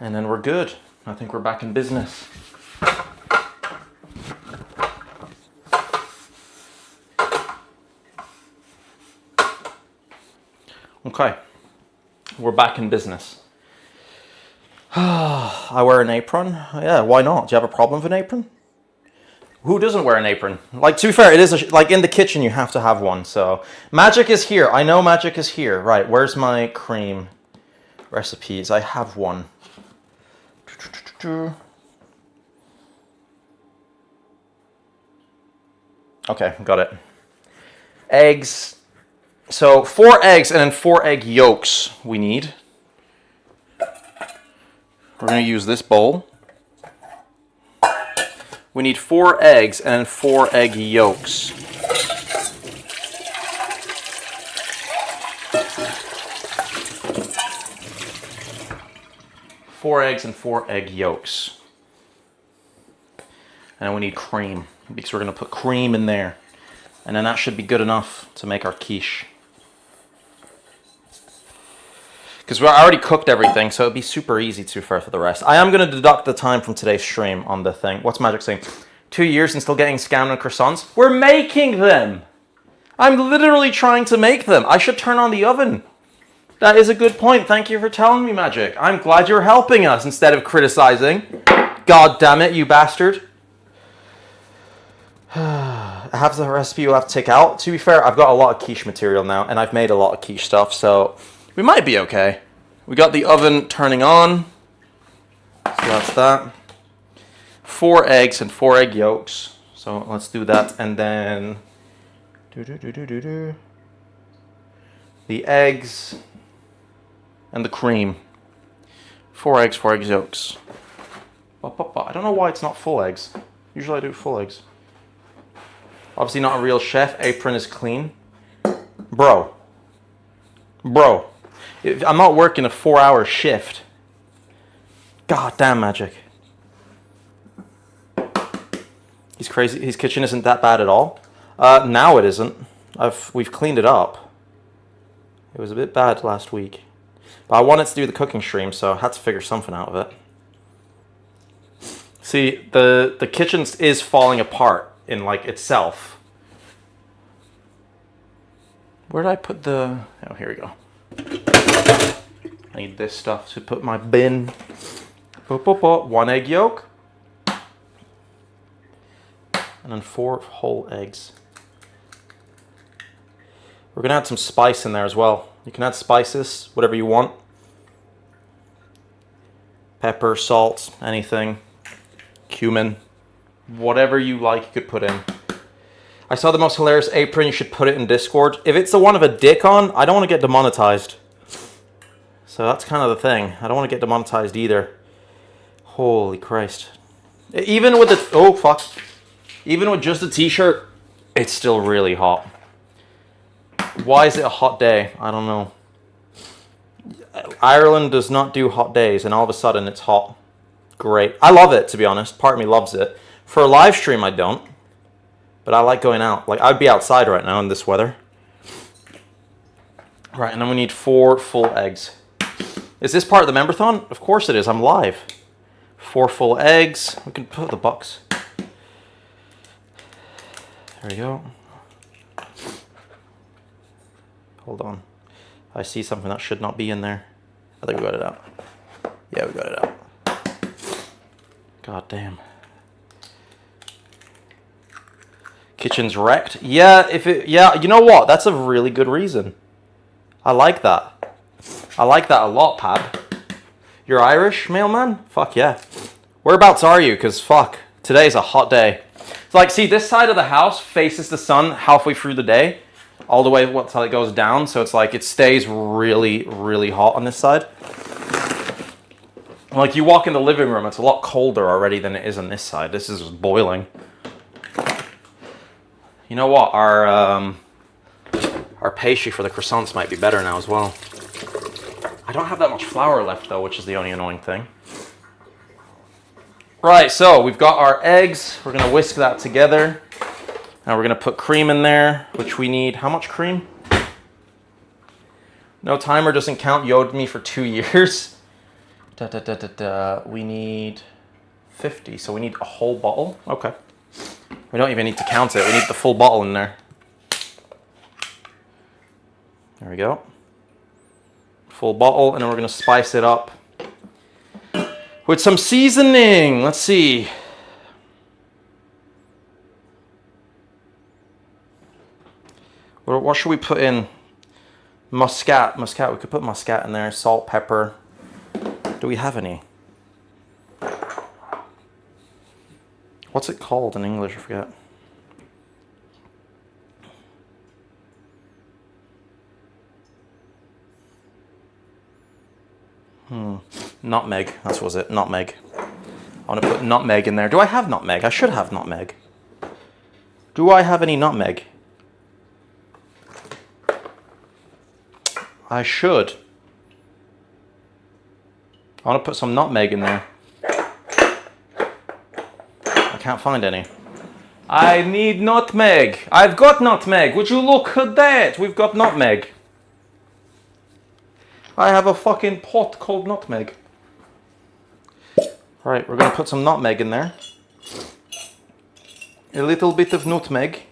And then we're good. I think we're back in business. Okay. We're back in business. I wear an apron. Yeah, why not? Do you have a problem with an apron? Who doesn't wear an apron? Like, to be fair, it is like in the kitchen you have to have one. So magic is here. I know magic is here. Right, where's my cream recipes? I have one. Okay, got it. Eggs. So 4 eggs and then 4 egg yolks we need. We're going to use this bowl. We need 4 eggs and 4 egg yolks. Four eggs and 4 egg yolks. And then we need cream, because we're going to put cream in there. And then that should be good enough to make our quiche. Because we already cooked everything, so it'd be super easy to for the rest. I am going to deduct the time from today's stream on the thing. What's Magic saying? 2 years and still getting scammed on croissants? We're making them! I'm literally trying to make them. I should turn on the oven. That is a good point. Thank you for telling me, Magic. I'm glad you're helping us instead of criticizing. God damn it, you bastard. I have the recipe you'll have to take out. To be fair, I've got a lot of quiche material now, and I've made a lot of quiche stuff, so we might be okay. We got the oven turning on. So that's that. 4 eggs and 4 egg yolks. So let's do that, and then the eggs and the cream. 4 eggs, 4 egg yolks. I don't know why it's not full eggs. Usually I do full eggs. Obviously not a real chef. Apron is clean. Bro. I'm not working a 4-hour shift. God damn, Magic. He's crazy. His kitchen isn't that bad at all. Now it isn't. We've cleaned it up. It was a bit bad last week. But I wanted to do the cooking stream, so I had to figure something out of it. See, the kitchen is falling apart in like itself. Where did I put the... Oh, here we go. I need this stuff to put my bin. 1 egg yolk. And then 4 whole eggs. We're going to add some spice in there as well. You can add spices, whatever you want. Pepper, salt, anything. Cumin. whatever you like you could put in. I saw the most hilarious apron, you should put it in Discord. If it's the one of a dick on, I don't want to get demonetized. So that's kind of the thing. I don't want to get demonetized either. Holy Christ. Even with the... Oh, fuck. Even with just a t-shirt, it's still really hot. Why is it a hot day? I don't know. Ireland does not do hot days, and all of a sudden it's hot. Great. I love it, to be honest. Part of me loves it. For a live stream, I don't. But I like going out. Like, I'd be outside right now in this weather. Right, and then we need 4 full eggs. Is this part of the memberthon? Of course it is. I'm live. 4 full eggs. We can put the bucks. There we go. Hold on. I see something that should not be in there. I think we got it out. Yeah, we got it out. God damn. Kitchen's wrecked. Yeah, you know what? That's a really good reason. I like that. I like that a lot, Pab. You're Irish, mailman? Fuck yeah. Whereabouts are you? Because fuck, today's a hot day. It's like, see, this side of the house faces the sun halfway through the day, all the way until it goes down. So it's like it stays really, really hot on this side. Like you walk in the living room, it's a lot colder already than it is on this side. This is just boiling. You know what? Our pastry for the croissants might be better now as well. I don't have that much flour left though, which is the only annoying thing. Right, so we've got our eggs. We're gonna whisk that together. Now we're gonna put cream in there, which we need. How much cream? No timer doesn't count. You owed me for 2 years. We need 50, so we need a whole bottle. Okay. We don't even need to count it. We need the full bottle in there. There we go. Full bottle, and then we're gonna spice it up with some seasoning. Let's see. What should we put in? Muscat. We could put muscat in there. Salt, pepper. Do we have any? What's it called in English? I forget. Nutmeg. That was it. Nutmeg. I want to put nutmeg in there. Do I have nutmeg? I should have nutmeg. Do I have any nutmeg? I should. I want to put some nutmeg in there. I can't find any. I need nutmeg. I've got nutmeg. Would you look at that? We've got nutmeg. I have a fucking pot called nutmeg. Right, we're going to put some nutmeg in there. A little bit of nutmeg.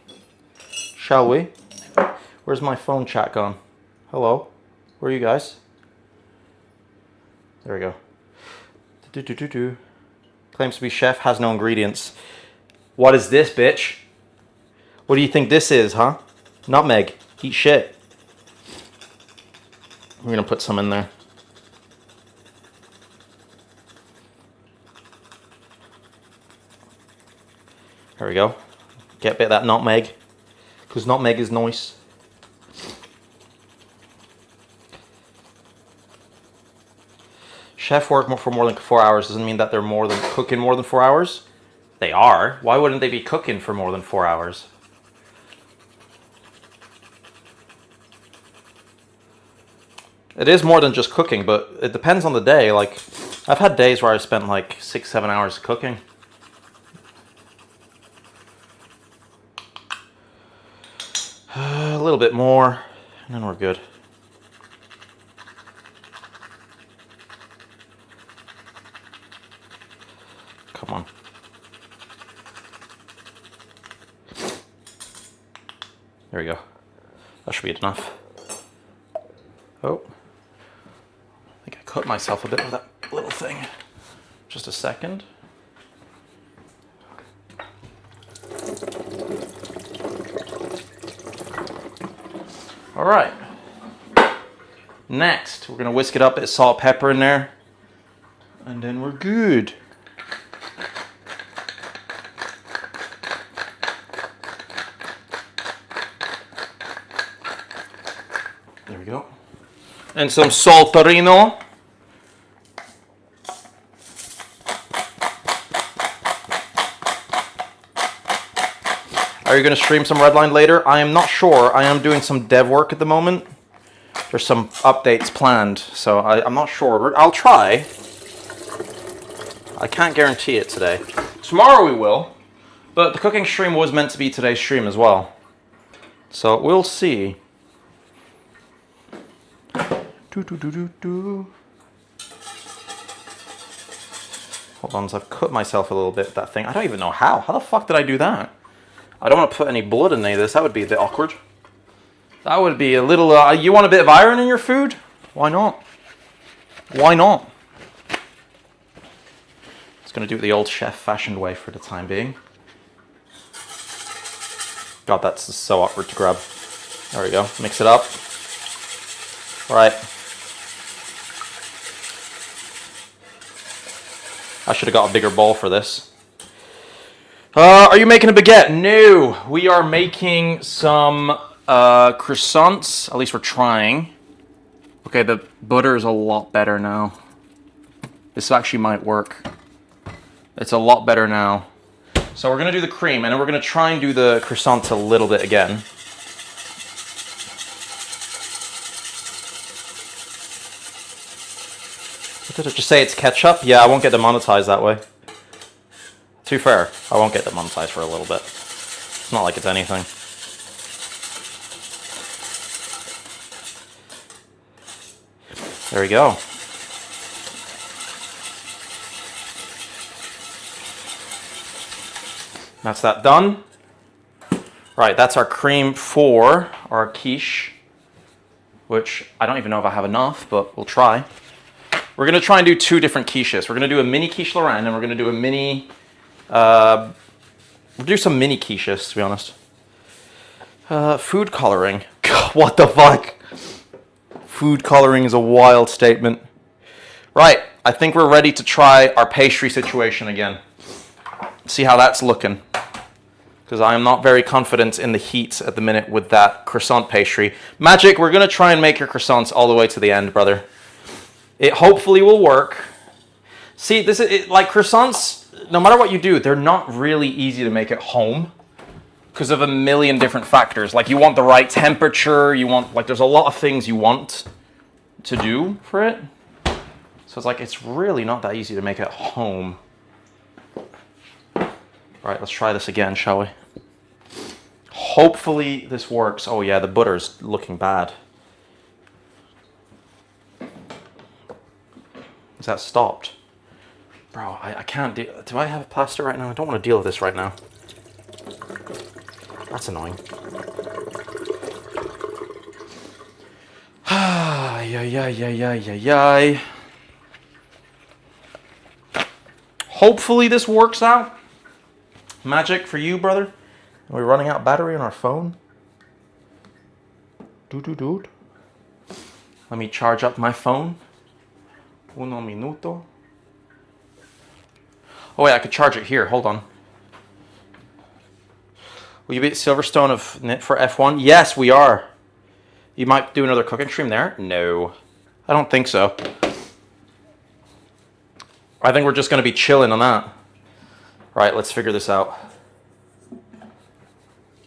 Shall we? Where's my phone chat gone? Hello? Where are you guys? There we go. Claims to be chef, has no ingredients. What is this, bitch? What do you think this is, huh? Nutmeg. Eat shit. We're gonna put some in there. There we go. Get a bit of that nutmeg, because nutmeg is nice. Chef work for more than 4 hours doesn't mean that they're cooking more than 4 hours. They are. Why wouldn't they be cooking for more than 4 hours? It is more than just cooking, but it depends on the day. Like, I've had days where I spent like 6-7 hours cooking. A little bit more, and then we're good. Come on. There we go. That should be enough. Oh. I think I cut myself a bit with that little thing. Just a second. All right. Next, we're gonna whisk it up, a bit of salt, pepper in there, and then we're good. There we go. And some saltarino. Are you going to stream some Redline later? I am not sure. I am doing some dev work at the moment. There's some updates planned, so I'm not sure. I'll try. I can't guarantee it today. Tomorrow we will, but the cooking stream was meant to be today's stream as well. So we'll see. Hold on, so I've cut myself a little bit with that thing. I don't even know how. How the fuck did I do that? I don't want to put any blood in any of this. That would be a bit awkward. That would be a little... you want a bit of iron in your food? Why not? Why not? Just going to do it the old chef-fashioned way for the time being. God, that's so awkward to grab. There we go. Mix it up. All right. I should have got a bigger bowl for this. Are you making a baguette? No. We are making some croissants. At least we're trying. Okay, the butter is a lot better now. This actually might work. It's a lot better now. So we're going to do the cream, and then we're going to try and do the croissants a little bit again. Did I just say it's ketchup? Yeah, I won't get demonetized that way. To be fair, I won't get demonetized for a little bit. It's not like it's anything. There we go. That's that done. Right, that's our cream for our quiche, which I don't even know if I have enough, but we'll try. We're going to try and do two different quiches. We're going to do a mini quiche Lorraine, and we're going to do a mini... we'll do some mini quiches, to be honest. Food coloring. God, what the fuck? Food coloring is a wild statement. Right, I think we're ready to try our pastry situation again. See how that's looking. Because I am not very confident in the heat at the minute with that croissant pastry. Magic, we're going to try and make your croissants all the way to the end, brother. It hopefully will work. See, this is like croissants, no matter what you do, they're not really easy to make at home because of a million different factors. Like you want the right temperature, you want, like there's a lot of things you want to do for it. So it's like, it's really not that easy to make at home. All right, let's try this again, shall we? Hopefully this works. Oh yeah, the butter's looking bad. Is that stopped? Bro, I can't do I have a plaster right now? I don't want to deal with this right now. That's annoying. Ay. Hopefully this works out. Magic for you, brother. Are we running out of battery on our phone? Dude. Let me charge up my phone. Uno minuto. Oh wait, I could charge it here. Hold on. Will you beat Silverstone of Knit for F1? Yes, we are. You might do another cooking stream there? No. I don't think so. I think we're just going to be chilling on that. Right, let's figure this out.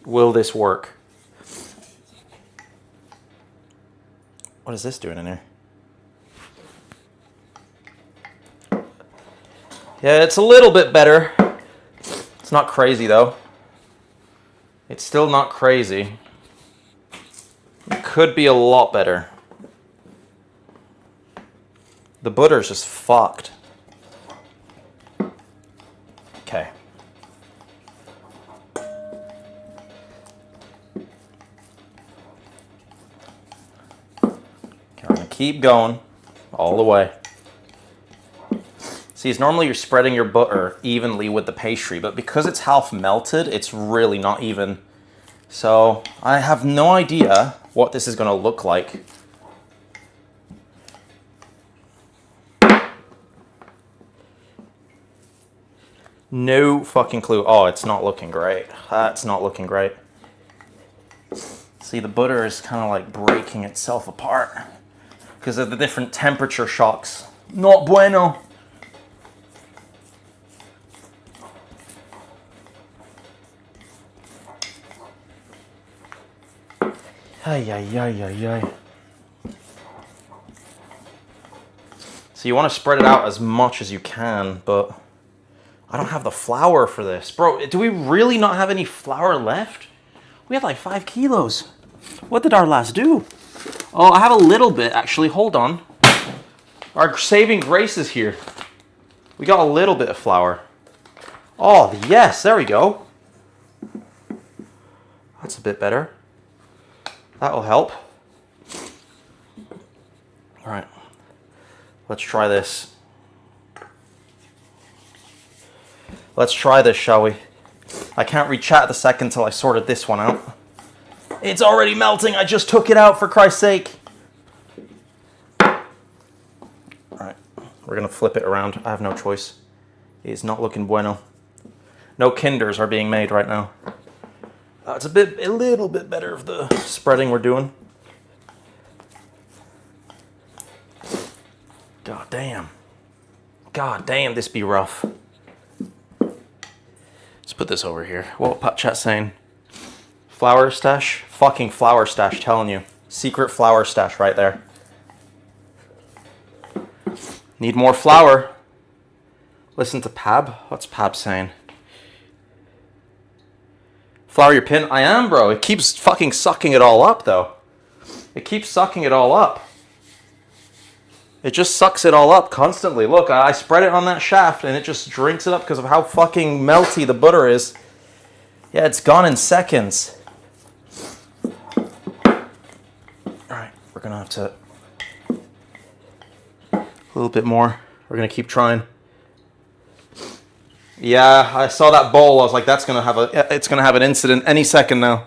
Will this work? What is this doing in here? Yeah, it's a little bit better. It's not crazy though. It's still not crazy. It could be a lot better. The butter's just fucked. Okay. Okay, we're gonna keep going all the way. See, normally you're spreading your butter evenly with the pastry, but because it's half melted, it's really not even. So I have no idea what this is going to look like. No fucking clue. Oh, it's not looking great. That's not looking great. This See, the butter is kind of like breaking itself apart because of the different temperature shocks. Not bueno. Ay, ay, ay, ay, ay. So you want to spread it out as much as you can, but I don't have the flour for this. Bro, do we really not have any flour left? We had like 5 kilos. What did our last do? Oh, I have a little bit, actually. Hold on. Our saving grace is here. We got a little bit of flour. Oh, yes, there we go. That's a bit better. That'll help. All right. Let's try this. Let's try this, shall we? I can't rechat the second till I sorted this one out. It's already melting. I just took it out, for Christ's sake. Alright, we're going to flip it around. I have no choice. It's not looking bueno. No Kinders are being made right now. It's a little bit better of the spreading we're doing. God damn. God damn, this be rough. Let's put this over here. What chat saying? Flour stash? Fucking flour stash, telling you. Secret flour stash right there. Need more flour. Listen to Pab. What's Pab saying? Flour your pin? I am, bro. It keeps fucking sucking it all up, though. It keeps sucking it all up. It just sucks it all up constantly. Look, I spread it on that shaft and it just drinks it up because of how fucking melty the butter is. Yeah, it's gone in seconds. Alright, we're going to have to... A little bit more. We're going to keep trying. Yeah, I saw that bowl. I was like, that's going to have it's going to have an incident any second now.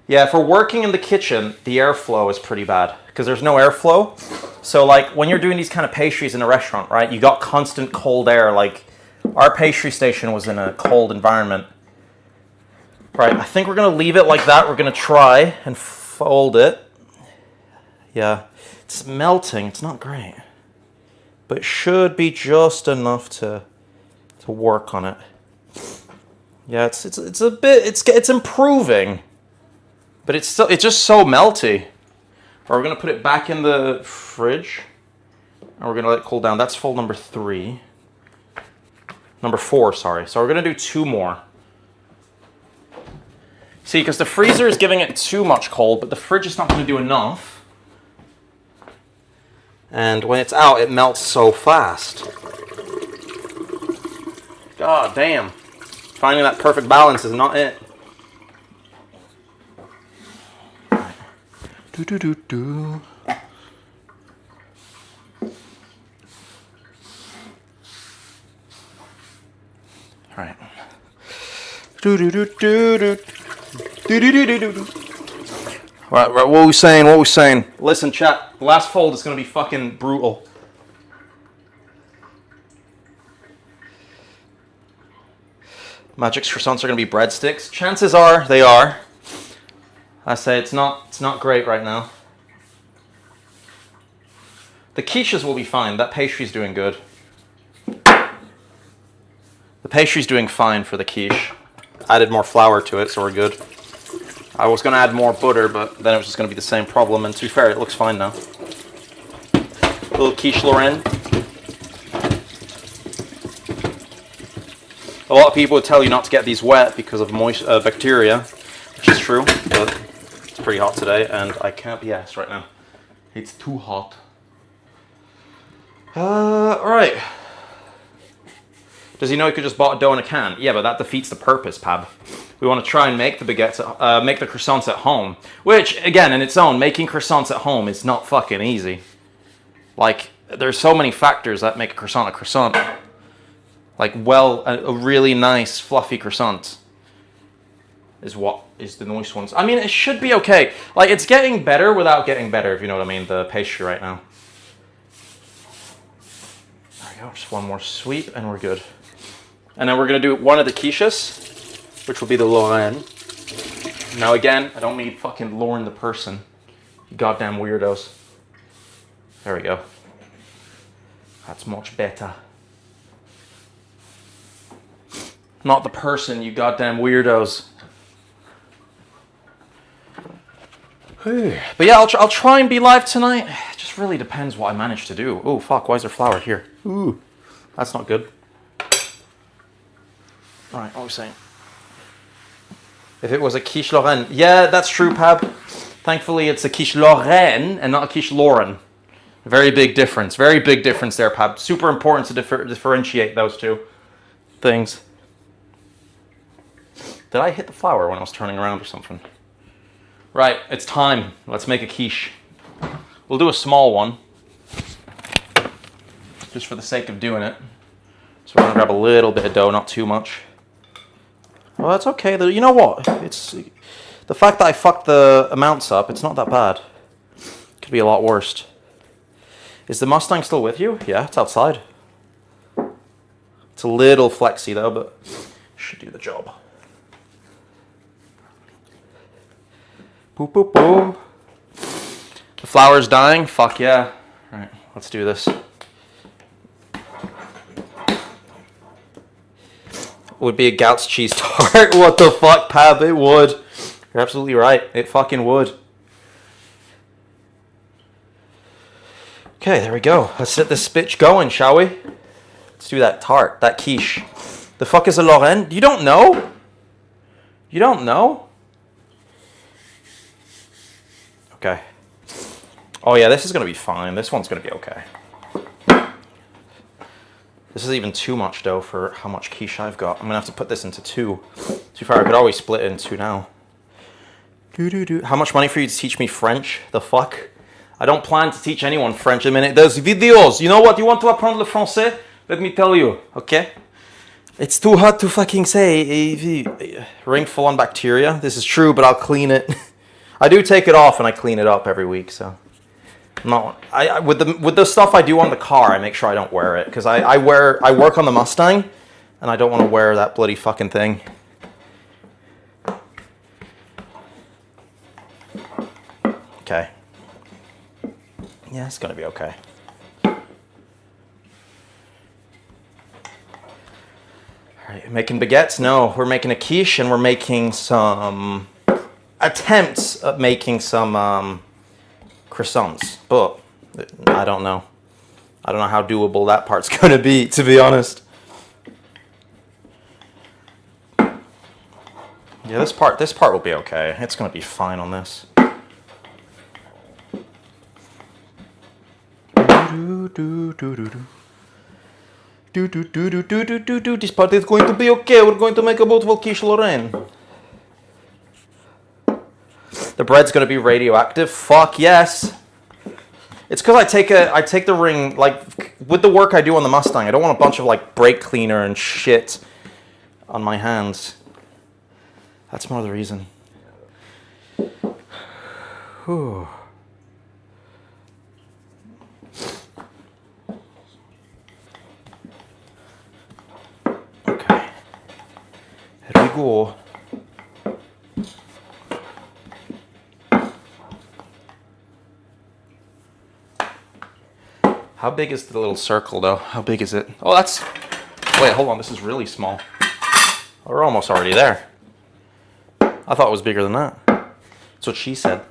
Yeah, for working in the kitchen, the airflow is pretty bad because there's no airflow. So like when you're doing these kind of pastries in a restaurant, right, you got constant cold air. Like our pastry station was in a cold environment. Right, I think we're going to leave it like that. We're going to try and fold it. Yeah, it's melting. It's not great. But it should be just enough to work on it. Yeah, it's a bit, it's improving. But it's just so melty. We're going to put it back in the fridge. And we're going to let it cool down. That's fold number 3. Number 4, sorry. So we're going to do 2 more. See, because the freezer is giving it too much cold, but the fridge is not going to do enough. And when it's out, it melts so fast. God damn. Finding that perfect balance is not it. Do do do do. All right. Do do do do do. Do do do do do. Right. What were we saying? What were we saying? Listen, chat. The last fold is gonna be fucking brutal. Magic's croissants are gonna be breadsticks. Chances are they are. I say it's not great right now. The quiches will be fine. That pastry's doing good. The pastry's doing fine for the quiche. Added more flour to it, so we're good. I was going to add more butter, but then it was just going to be the same problem. And to be fair, it looks fine now. Little quiche Lorraine. A lot of people would tell you not to get these wet because of bacteria, which is true, but it's pretty hot today, and I can't be asked right now. It's too hot. Alright. Does he know he could just bought a dough in a can? Yeah, but that defeats the purpose, Pab. We want to try and make the baguettes, make the croissants at home. Which, again, in its own, making croissants at home is not fucking easy. Like, there's so many factors that make a croissant a croissant. Like, a really nice, fluffy croissant is what is the nice ones. I mean, it should be okay. Like, it's getting better without getting better, if you know what I mean, the pastry right now. There we go, just one more sweep and we're good. And then we're going to do one of the quiches. which will be the Lorraine. Now again, I don't mean fucking Lauren the person. You goddamn weirdos. There we go. That's much better. Not the person, you goddamn weirdos. But yeah, I'll try and be live tonight. It just really depends what I manage to do. Oh fuck, why is there flour here? Ooh, that's not good. Right, what was I saying? If it was a quiche Lorraine. Yeah, that's true, Pab. Thankfully, it's a quiche Lorraine and not a quiche Lauren. Very big difference. Very big difference there, Pab. Super important to differentiate those two things. Did I hit the flour when I was turning around or something? Right, it's time. Let's make a quiche. We'll do a small one. Just for the sake of doing it. So we're gonna grab a little bit of dough, not too much. Well, that's okay. You know what? It's the fact that I fucked the amounts up, it's not that bad. Could be a lot worse. Is the Mustang still with you? Yeah, it's outside. It's a little flexy though, but should do the job. Boop, boop, boop. The flour's dying? Fuck yeah. Alright, let's do this. Would be a Gouts cheese tart. What the fuck, Pab? It would. You're absolutely right. It fucking would. Okay, there we go. Let's get this bitch going, shall we? Let's do that tart, that quiche. The fuck is a Lorraine? You don't know? You don't know? Okay. Oh yeah, this is gonna be fine. This one's gonna be okay. This is even too much dough for how much quiche I've got. I'm gonna have to put this into two. Too far, I could always split it in two now. How much money for you to teach me French? The fuck? I don't plan to teach anyone French. I mean, there's videos. You know what? You want to apprendre le français? Let me tell you, okay? It's too hard to fucking say. Ring full on bacteria. This is true, but I'll clean it. I do take it off and I clean it up every week, so. No, with the stuff I do on the car, I make sure I don't wear it because I work on the Mustang, and I don't want to wear that bloody fucking thing. Okay. Yeah, it's gonna be okay. All right, making baguettes? No, we're making a quiche, and we're making some attempts at making some croissants, but I don't know. I don't know how doable that part's gonna be, to be honest. Yeah, this part will be okay. It's gonna be fine on this. This part is going to be okay. We're going to make a beautiful quiche Lorraine. The bread's gonna be radioactive. Fuck yes. It's because I take the ring, like with the work I do on the Mustang. I don't want a bunch of like brake cleaner and shit on my hands. That's more the reason. Whew. Okay. Here we go. How big is the little circle though? How big is it? Oh, that's... Wait, hold on. This is really small. We're almost already there. I thought it was bigger than that. That's what she said.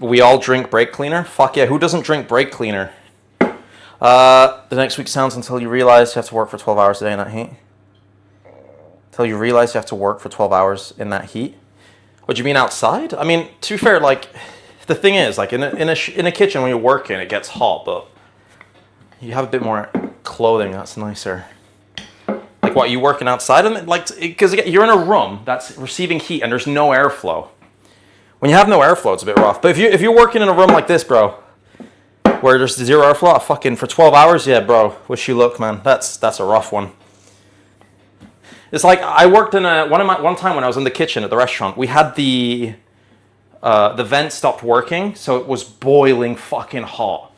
We all drink brake cleaner? Fuck yeah, who doesn't drink brake cleaner? The next week sounds until you realize you have to work for 12 hours a day in that heat. Until you realize you have to work for 12 hours in that heat? What do you mean outside? I mean, to be fair, like... The thing is, like in a kitchen when you're working, it gets hot, but you have a bit more clothing. That's nicer. Like what, you working outside? And like, because you're in a room that's receiving heat and there's no airflow. When you have no airflow, it's a bit rough. But if you're working in a room like this, bro, where there's zero airflow, fucking for 12 hours, yeah, bro. Wish you luck, man. That's a rough one. It's like I worked in one time when I was in the kitchen at the restaurant. We had the vent stopped working, so it was boiling fucking hot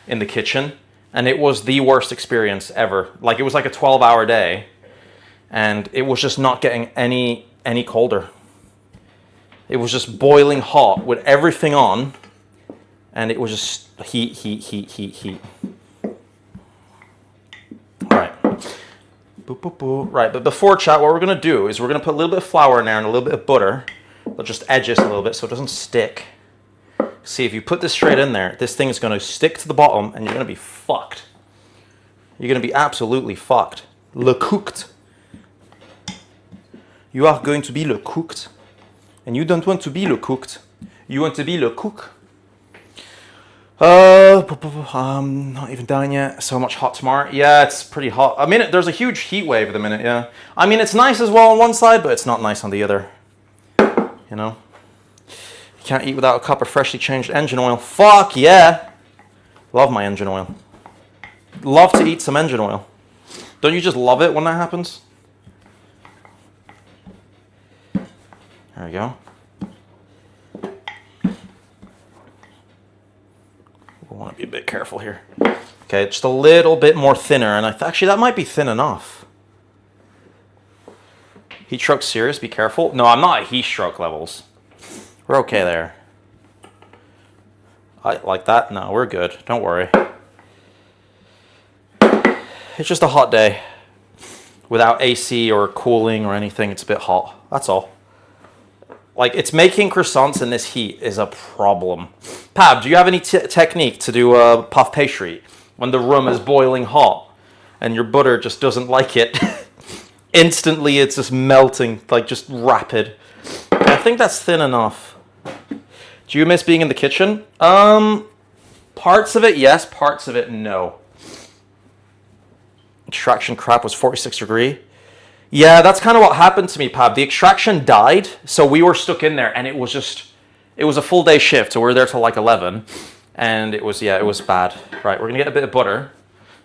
in the kitchen, and it was the worst experience ever. Like, it was like a 12-hour day, and it was just not getting any colder. It was just boiling hot with everything on, and it was just heat. Right. Right, but before chat, what we're gonna do is we're gonna put a little bit of flour in there and a little bit of butter, but just edge it a little bit so it doesn't stick. See, if you put this straight in there, this thing is gonna stick to the bottom and you're gonna be fucked. You're gonna be absolutely fucked. Le cooked. You are going to be le cooked. And you don't want to be le cooked. You want to be le cook. Not even done yet. So much hot tomorrow. Yeah, it's pretty hot. I mean, there's a huge heat wave at the minute, yeah. I mean, it's nice as well on one side, but it's not nice on the other. You know? You can't eat without a cup of freshly changed engine oil. Fuck yeah! Love my engine oil. Love to eat some engine oil. Don't you just love it when that happens? There we go. We want to be a bit careful here. Okay, just a little bit more thinner, and actually that might be thin enough. Heat stroke serious, be careful. No, I'm not at heat stroke levels. We're okay there. Like that? No, we're good. Don't worry. It's just a hot day. Without AC or cooling or anything, it's a bit hot. That's all. Like, it's making croissants in this heat is a problem. Pab, do you have any technique to do a puff pastry when the room is boiling hot and your butter just doesn't like it? Instantly, it's just melting, like just rapid. I think that's thin enough. Do you miss being in the kitchen? Parts of it, yes. Parts of it, no. Extraction crap was 46 degree. Yeah, that's kind of what happened to me, Pab. The extraction died, so we were stuck in there, and it was a full day shift, so we were there till like 11, and it was bad. Right, we're gonna get a bit of butter.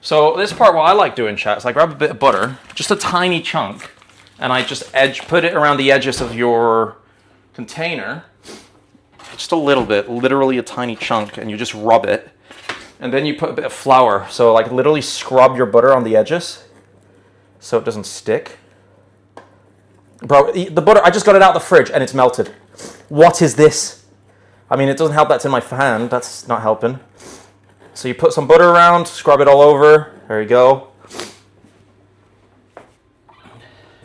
So this part, what I like doing, chat, is I grab a bit of butter, just a tiny chunk, and I just put it around the edges of your container, just a little bit, literally a tiny chunk, and you just rub it, and then you put a bit of flour, so like literally scrub your butter on the edges, so it doesn't stick. Bro, the butter, I just got it out of the fridge and it's melted. What is this? I mean, it doesn't help that's in my hand. That's not helping. So you put some butter around, scrub it all over. There you go.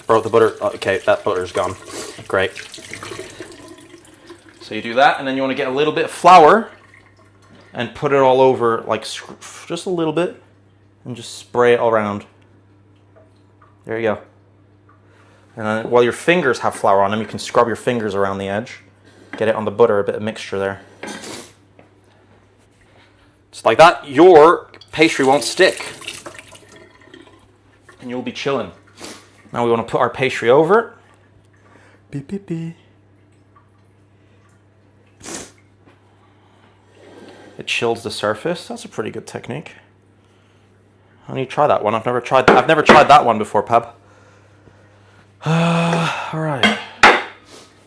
Bro, the butter, okay, that butter's gone. Great. So you do that, and then you want to get a little bit of flour and put it all over, like just a little bit, and just spray it all around. There you go. And then while your fingers have flour on them, you can scrub your fingers around the edge. Get it on the butter, a bit of mixture there. Just like that, your pastry won't stick. And you'll be chilling. Now we want to put our pastry over. Beep, beep, beep. It chills the surface. That's a pretty good technique. I need to try that one. I've never tried that one before, Pab. All right.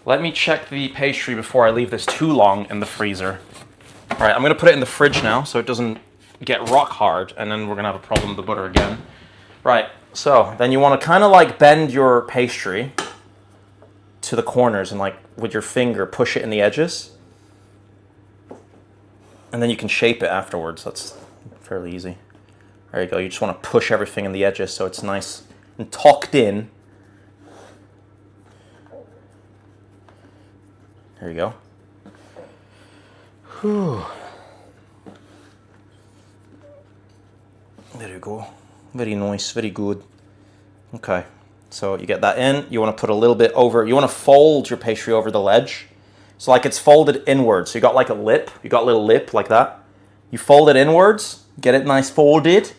Let me check the pastry before I leave this too long in the freezer. All right, I'm going to put it in the fridge now so it doesn't get rock hard, and then we're going to have a problem with the butter again. Right, so then you want to kind of like bend your pastry to the corners and like with your finger push it in the edges. And then you can shape it afterwards. That's fairly easy. There you go. You just want to push everything in the edges so it's nice and tucked in. There you go. Whew. There you go. Very nice, very good. Okay, so you get that in. You want to put a little bit over, you want to fold your pastry over the ledge. So like it's folded inwards. So you got like a lip, you got a little lip like that. You fold it inwards, get it nice folded.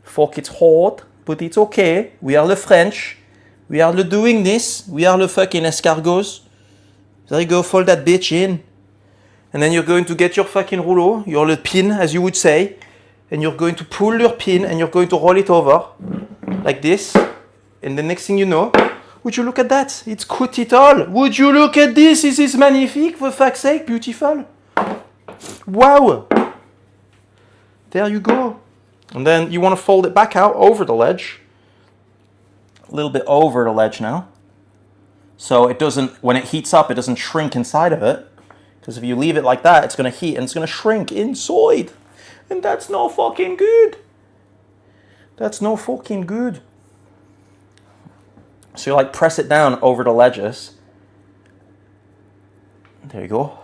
Fuck, it's hard, but it's okay. We are the French. We are the doing this. We are the fucking escargots. There you go, fold that bitch in. And then you're going to get your fucking rouleau, your little pin, as you would say. And you're going to pull your pin and you're going to roll it over. Like this. And the next thing you know, would you look at that? It's cut it all. Would you look at this? This is magnifique, for fuck's sake, beautiful. Wow. There you go. And then you want to fold it back out over the ledge. a little bit over the ledge now. So it doesn't, when it heats up, it doesn't shrink inside of it. Because if you leave it like that, it's going to heat and it's going to shrink inside. And that's no fucking good. That's no fucking good. So you like press it down over the ledges. There you go.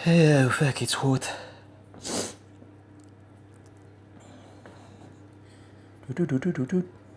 Oh fuck, it's hot.